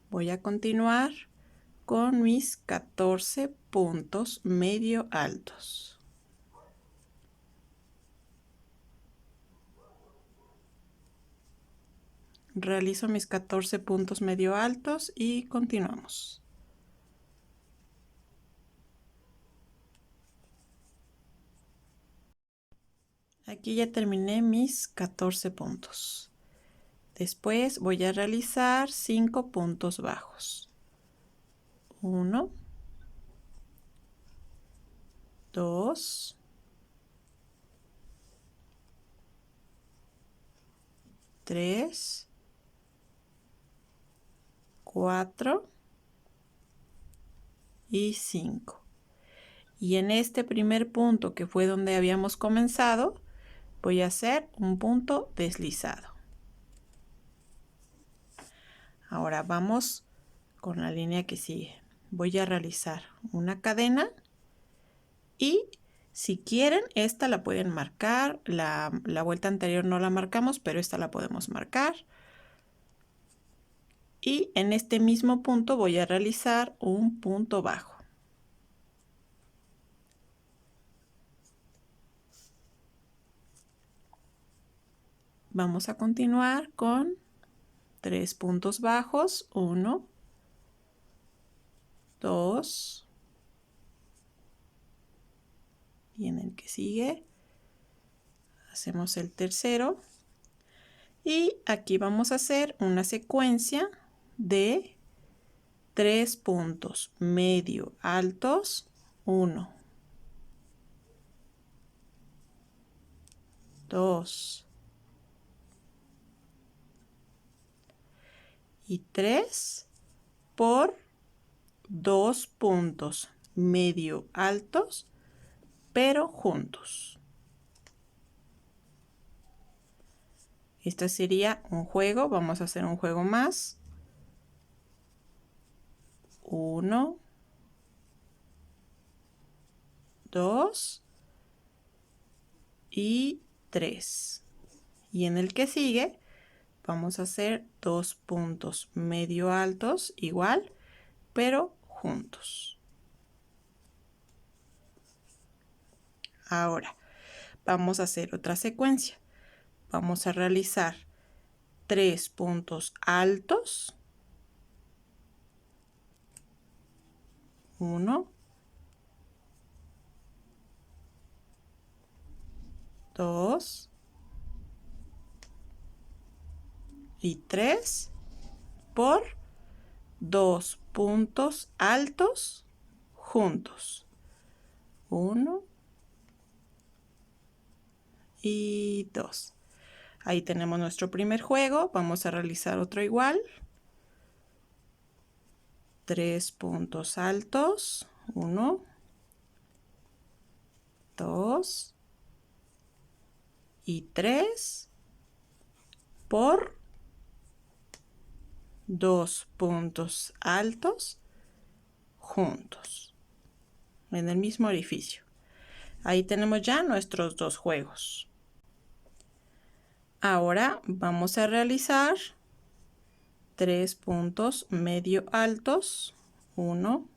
Voy a continuar con mis 14 puntos medio altos. Realizo mis 14 puntos medio altos y continuamos. Aquí ya terminé mis 14 puntos. Después voy a realizar 5 puntos bajos. 1, 2, 3, 4 y 5. Y en este primer punto, que fue donde habíamos comenzado, voy a hacer un punto deslizado. Ahora vamos con la línea que sigue. Voy a realizar una cadena y si quieren, esta la pueden marcar. La vuelta anterior no la marcamos, pero esta la podemos marcar. Y en este mismo punto voy a realizar un punto bajo. Vamos a continuar con 3 puntos bajos. 1, 2. Y en el que sigue hacemos el tercero. Y aquí vamos a hacer una secuencia de 3 puntos medio altos. 1, 2 y 3 por 2 puntos medio altos, pero juntos. Este sería un juego. Vamos a hacer un juego más. 1, 2 y 3. Y en el que sigue vamos a hacer 2 puntos medio altos igual, pero juntos. Ahora vamos a hacer otra secuencia. Vamos a realizar 3 puntos altos. 1, 2 y 3 por 2 puntos altos juntos. 1 y 2. Ahí tenemos nuestro primer juego. Vamos a realizar otro igual. 3 puntos altos. 1, 2 y 3 por 2 puntos altos juntos en el mismo orificio. Ahí tenemos ya nuestros 2 juegos. Ahora vamos a realizar 3 puntos medio altos. 1,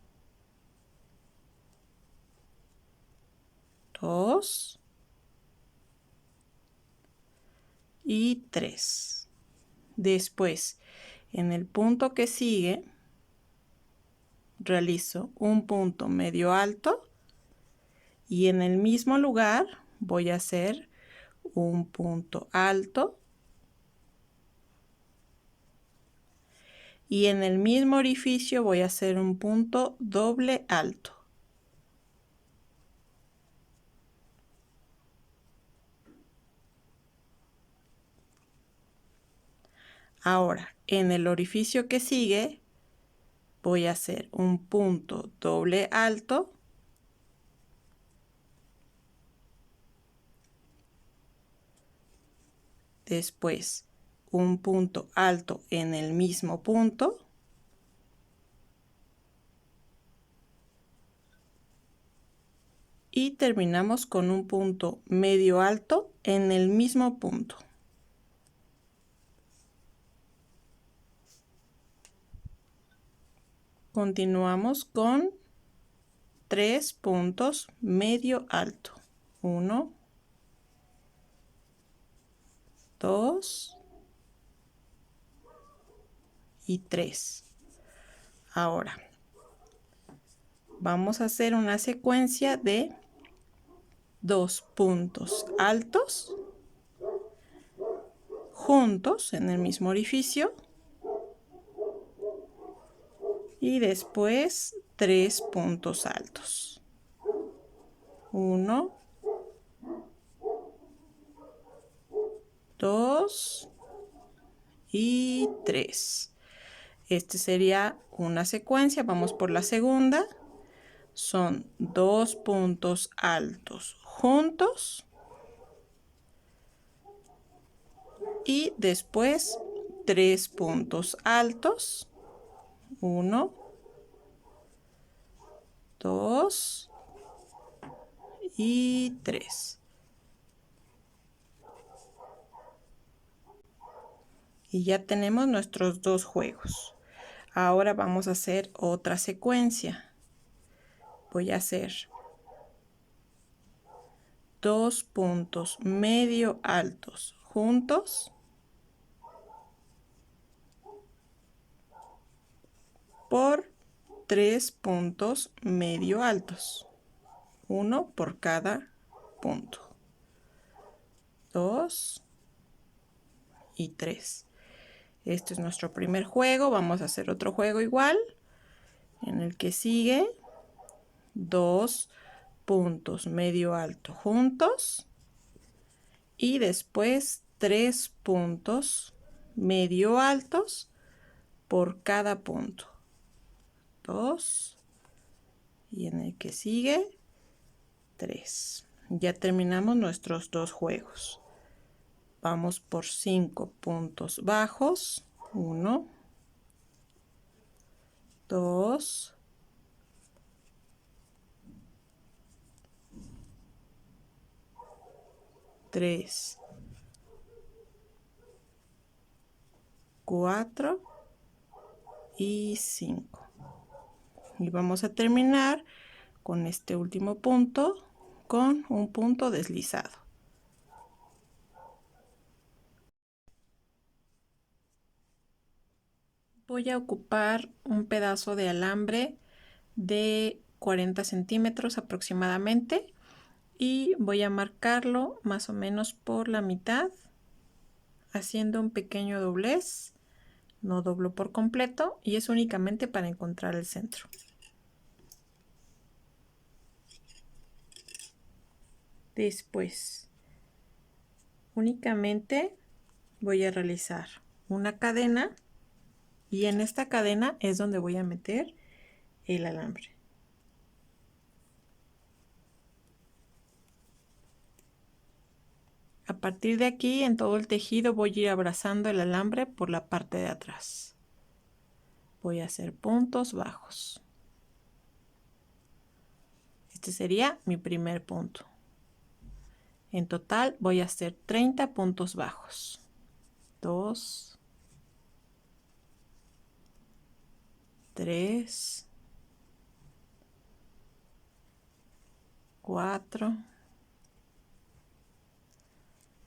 2 y 3. Después, en el punto que sigue, realizo un punto medio alto y en el mismo lugar voy a hacer un punto alto y en el mismo orificio voy a hacer un punto doble alto. Ahora, en el orificio que sigue, voy a hacer un punto doble alto después un punto alto en el mismo punto y terminamos con un punto medio alto en el mismo punto. Continuamos con 3 puntos medio alto. 1, 2 y 3. Ahora vamos a hacer una secuencia de 2 puntos altos juntos en el mismo orificio y después 3 puntos altos. 1, 2 y 3. Este sería una secuencia. Vamos por la segunda. Son 2 puntos altos juntos y después 3 puntos altos. 1, 2 y 3. Y ya tenemos nuestros 2 juegos. Ahora vamos a hacer otra secuencia. Voy a hacer 2 puntos medio altos juntos por 3 puntos medio altos. 1 por cada punto. 2 y 3. Este es nuestro primer juego. Vamos a hacer otro juego igual. En el que sigue 2 puntos medio alto juntos. Y después 3 puntos medio altos por cada punto. 2. Y en el que sigue 3. Ya terminamos nuestros 2 juegos. Vamos por 5 puntos bajos. 1, 2, 3, 4 y 5. Y vamos a terminar con este último punto con un punto deslizado. Voy a ocupar un pedazo de alambre de 40 centímetros aproximadamente y voy a marcarlo más o menos por la mitad, haciendo un pequeño doblez. No doblo por completo y es únicamente para encontrar el centro. Después, únicamente voy a realizar una cadena y en esta cadena es donde voy a meter el alambre. A partir de aquí, en todo el tejido voy a ir abrazando el alambre por la parte de atrás. Voy a hacer puntos bajos. Este sería mi primer punto. En total voy a hacer 30 puntos bajos. 2, 3, 4,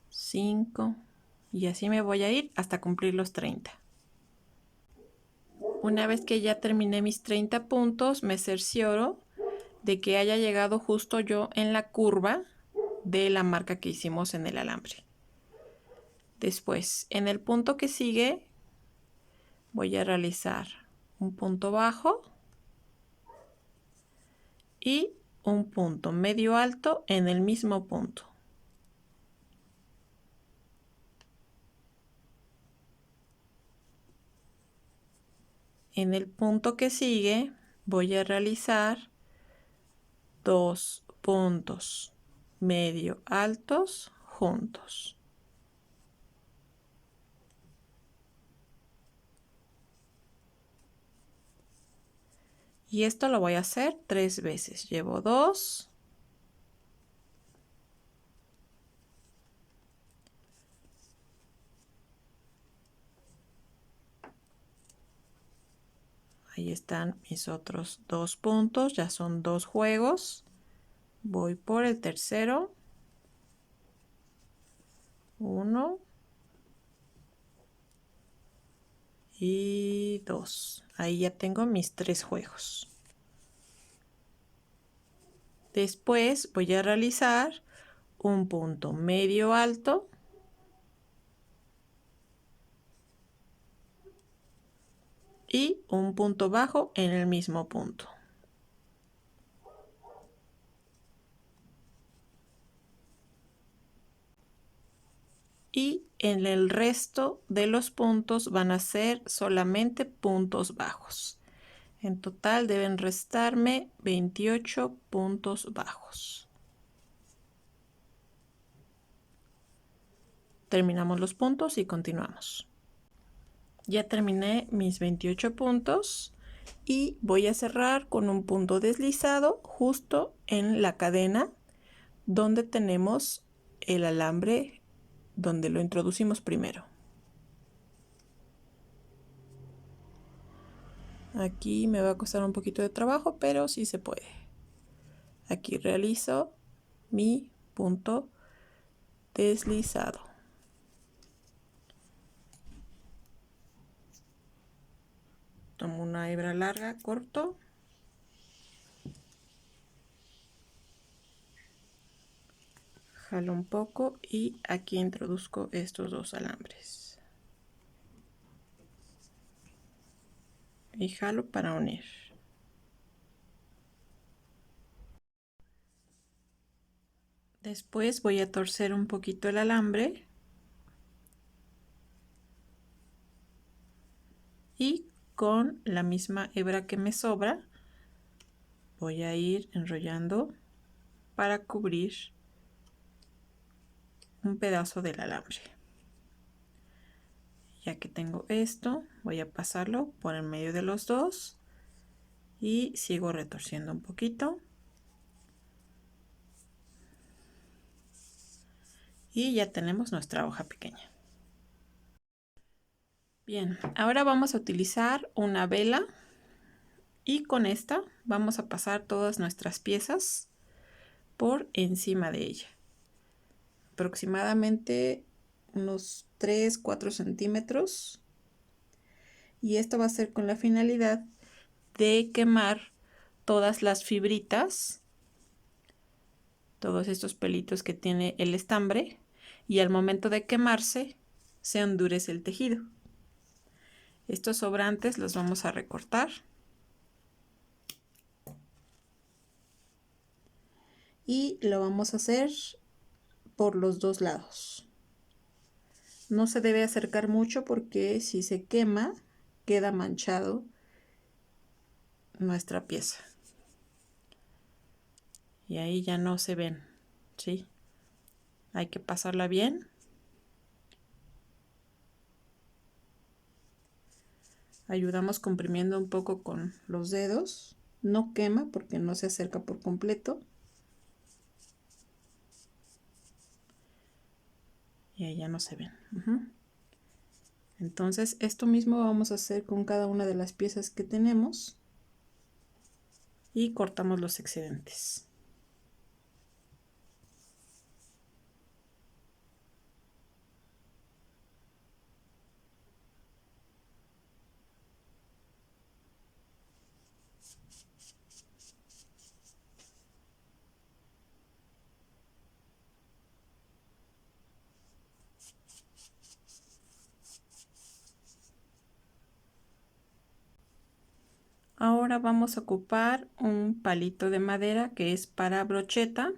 5 y así me voy a ir hasta cumplir los 30. Una vez que ya terminé mis 30 puntos, me cercioro de que haya llegado justo yo en la curva de la marca que hicimos en el alambre. Después, en el punto que sigue, voy a realizar un punto bajo y un punto medio alto en el mismo punto. En el punto que sigue, voy a realizar 2 puntos medio altos juntos. Y esto lo voy a hacer 3 veces. Llevo 2. Ahí están mis otros 2 puntos. Ya son 2 juegos. Voy por el tercero. 1 y 2. Ahí ya tengo mis 3 juegos. Después voy a realizar un punto medio alto y un punto bajo en el mismo punto. Y en el resto de los puntos van a ser solamente puntos bajos. En total deben restarme 28 puntos bajos. Terminamos los puntos y continuamos. Ya terminé mis 28 puntos y voy a cerrar con un punto deslizado justo en la cadena donde tenemos el alambre donde lo introducimos primero. Aquí me va a costar un poquito de trabajo, pero sí se puede. Aquí realizo mi punto deslizado. Tomo una hebra larga, corto. Jalo un poco y aquí introduzco estos dos alambres. Y jalo para unir. Después voy a torcer un poquito el alambre. Y con la misma hebra que me sobra, voy a ir enrollando para cubrir un pedazo del alambre. Ya que tengo esto, voy a pasarlo por el medio de los dos y sigo retorciendo un poquito. Y ya tenemos nuestra hoja pequeña. Bien, ahora vamos a utilizar una vela y con esta vamos a pasar todas nuestras piezas por encima de ella. Aproximadamente unos 3-4 centímetros. Y esto va a ser con la finalidad de quemar todas las fibritas, todos estos pelitos que tiene el estambre, y al momento de quemarse se endurece el tejido. Estos sobrantes los vamos a recortar y lo vamos a hacer por los dos lados. No se debe acercar mucho porque si se quema queda manchado nuestra pieza y ahí ya no se ven, ¿sí? Hay que pasarla bien. Ayudamos comprimiendo un poco con los dedos. No quema porque no se acerca por completo. Y ahí ya no se ven. Entonces esto mismo vamos a hacer con cada una de las piezas que tenemos. Y cortamos los excedentes. Ahora vamos a ocupar un palito de madera que es para brocheta,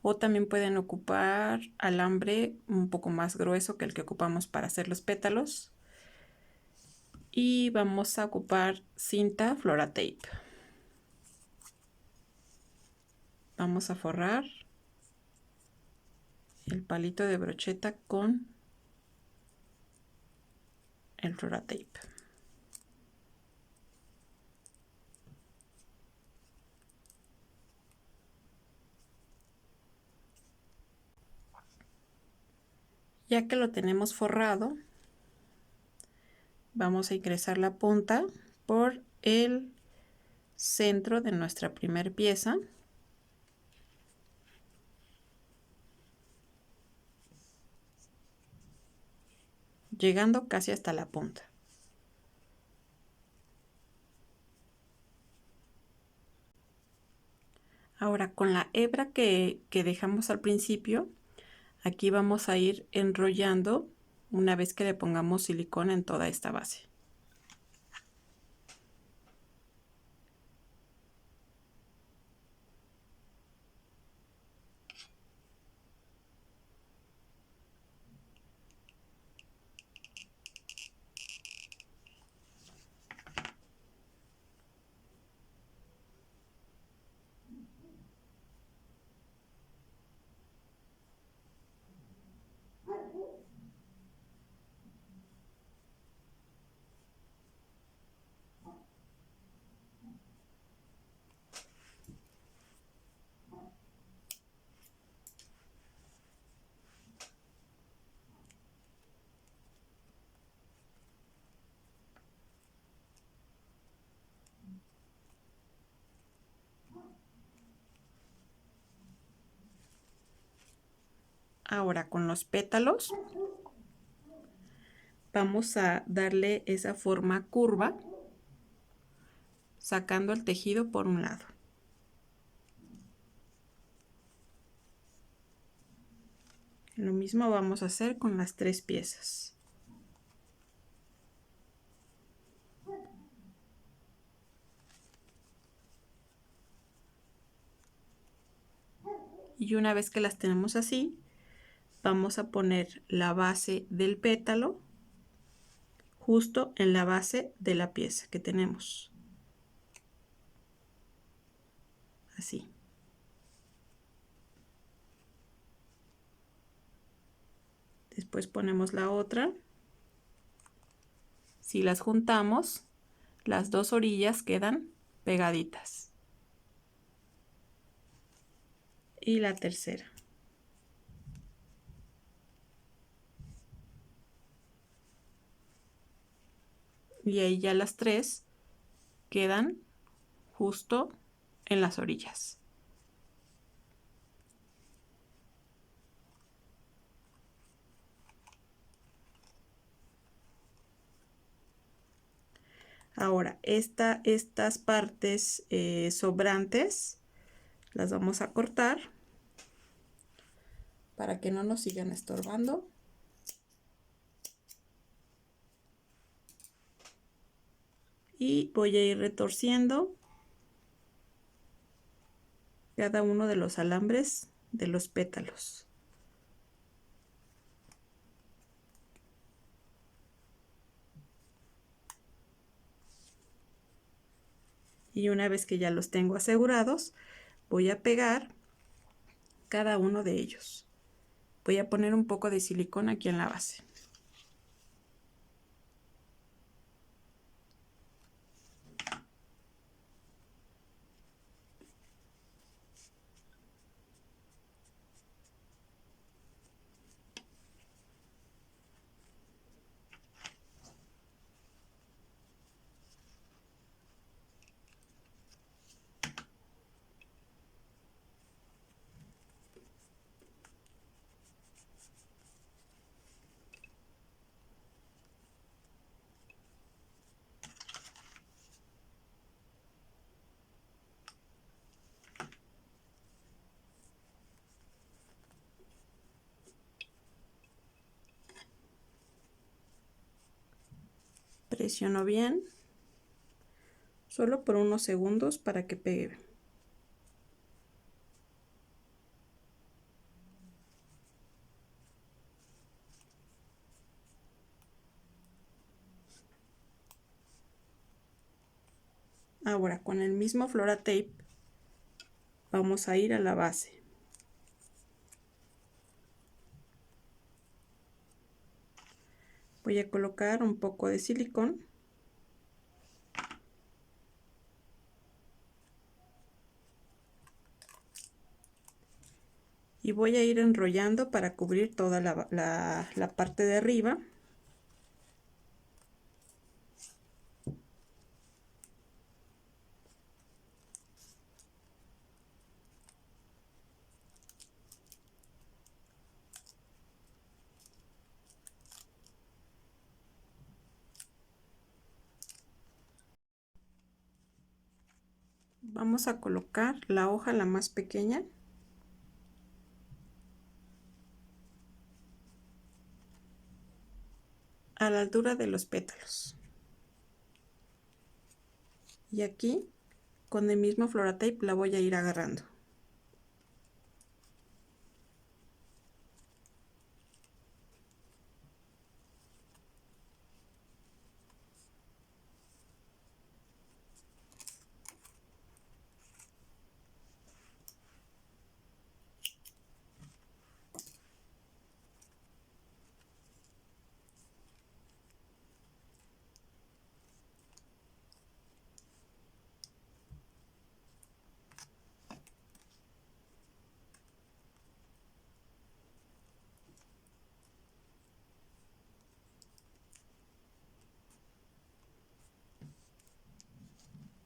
o también pueden ocupar alambre un poco más grueso que el que ocupamos para hacer los pétalos. Y vamos a ocupar cinta Flora Tape. Vamos a forrar el palito de brocheta con el Flora Tape. Ya que lo tenemos forrado, vamos a ingresar la punta por el centro de nuestra primera pieza. Llegando casi hasta la punta. Ahora con la hebra que dejamos al principio, aquí vamos a ir enrollando una vez que le pongamos silicona en toda esta base. Ahora con los pétalos vamos a darle esa forma curva, sacando el tejido por un lado. Lo mismo vamos a hacer con las 3 piezas. Y una vez que las tenemos así, vamos a poner la base del pétalo justo en la base de la pieza que tenemos. Así. Después ponemos la otra. Si las juntamos, las dos orillas quedan pegaditas. Y la tercera. Y ahí ya las 3 quedan justo en las orillas. Ahora, estas partes sobrantes las vamos a cortar para que no nos sigan estorbando. Y voy a ir retorciendo cada uno de los alambres de los pétalos. Y una vez que ya los tengo asegurados, voy a pegar cada uno de ellos. Voy a poner un poco de silicona aquí en la base. Presiono bien, solo por unos segundos para que pegue. Ahora con el mismo Flora Tape vamos a ir a la base. Voy a colocar un poco de silicón. Y voy a ir enrollando para cubrir toda la parte de arriba. Vamos a colocar la hoja la más pequeña. A la altura de los pétalos. Y aquí con el mismo Flora Tape la voy a ir agarrando.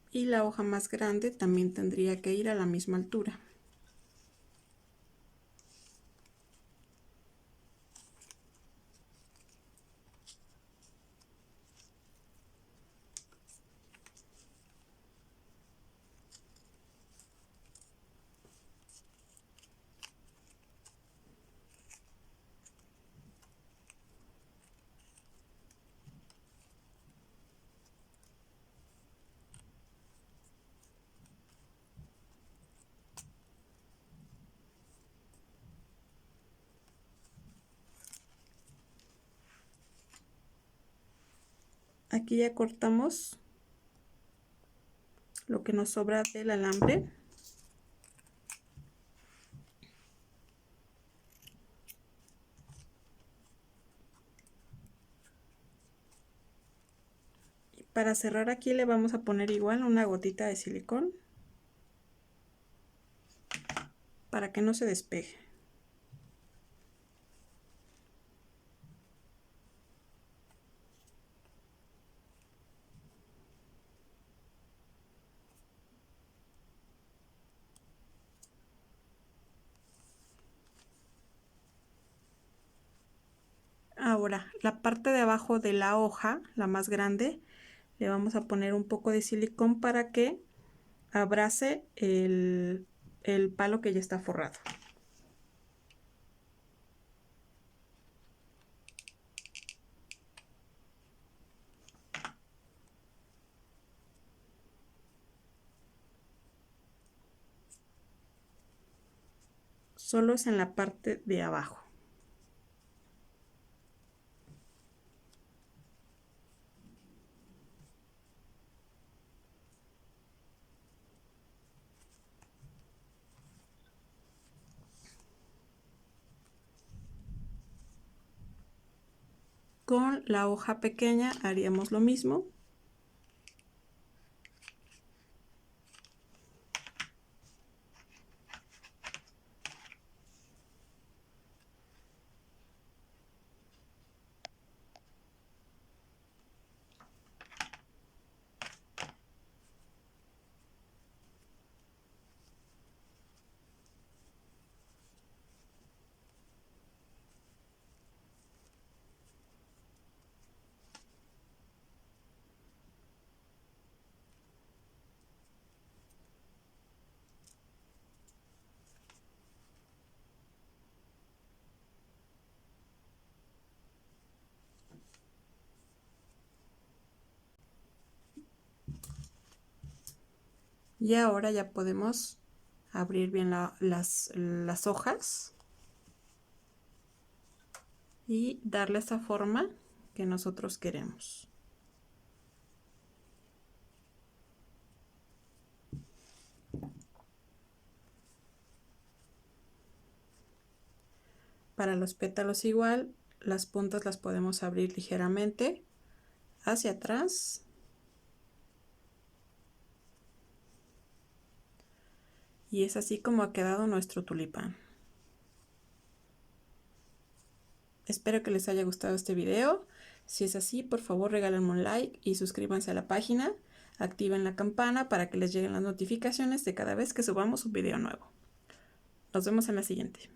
Y la hoja más grande también tendría que ir a la misma altura. Aquí ya cortamos lo que nos sobra del alambre. Y para cerrar aquí le vamos a poner igual una gotita de silicón para que no se despegue. Ahora, la parte de abajo de la hoja, la más grande, le vamos a poner un poco de silicón para que abrace el palo que ya está forrado. Solo es en la parte de abajo. Con la hoja pequeña haríamos lo mismo. Y ahora ya podemos abrir bien las hojas y darle esa forma que nosotros queremos. Para los pétalos igual, las puntas las podemos abrir ligeramente hacia atrás. Y es así como ha quedado nuestro tulipán. Espero que les haya gustado este video. Si es así, por favor regálenme un like y suscríbanse a la página. Activen la campana para que les lleguen las notificaciones de cada vez que subamos un video nuevo. Nos vemos en la siguiente.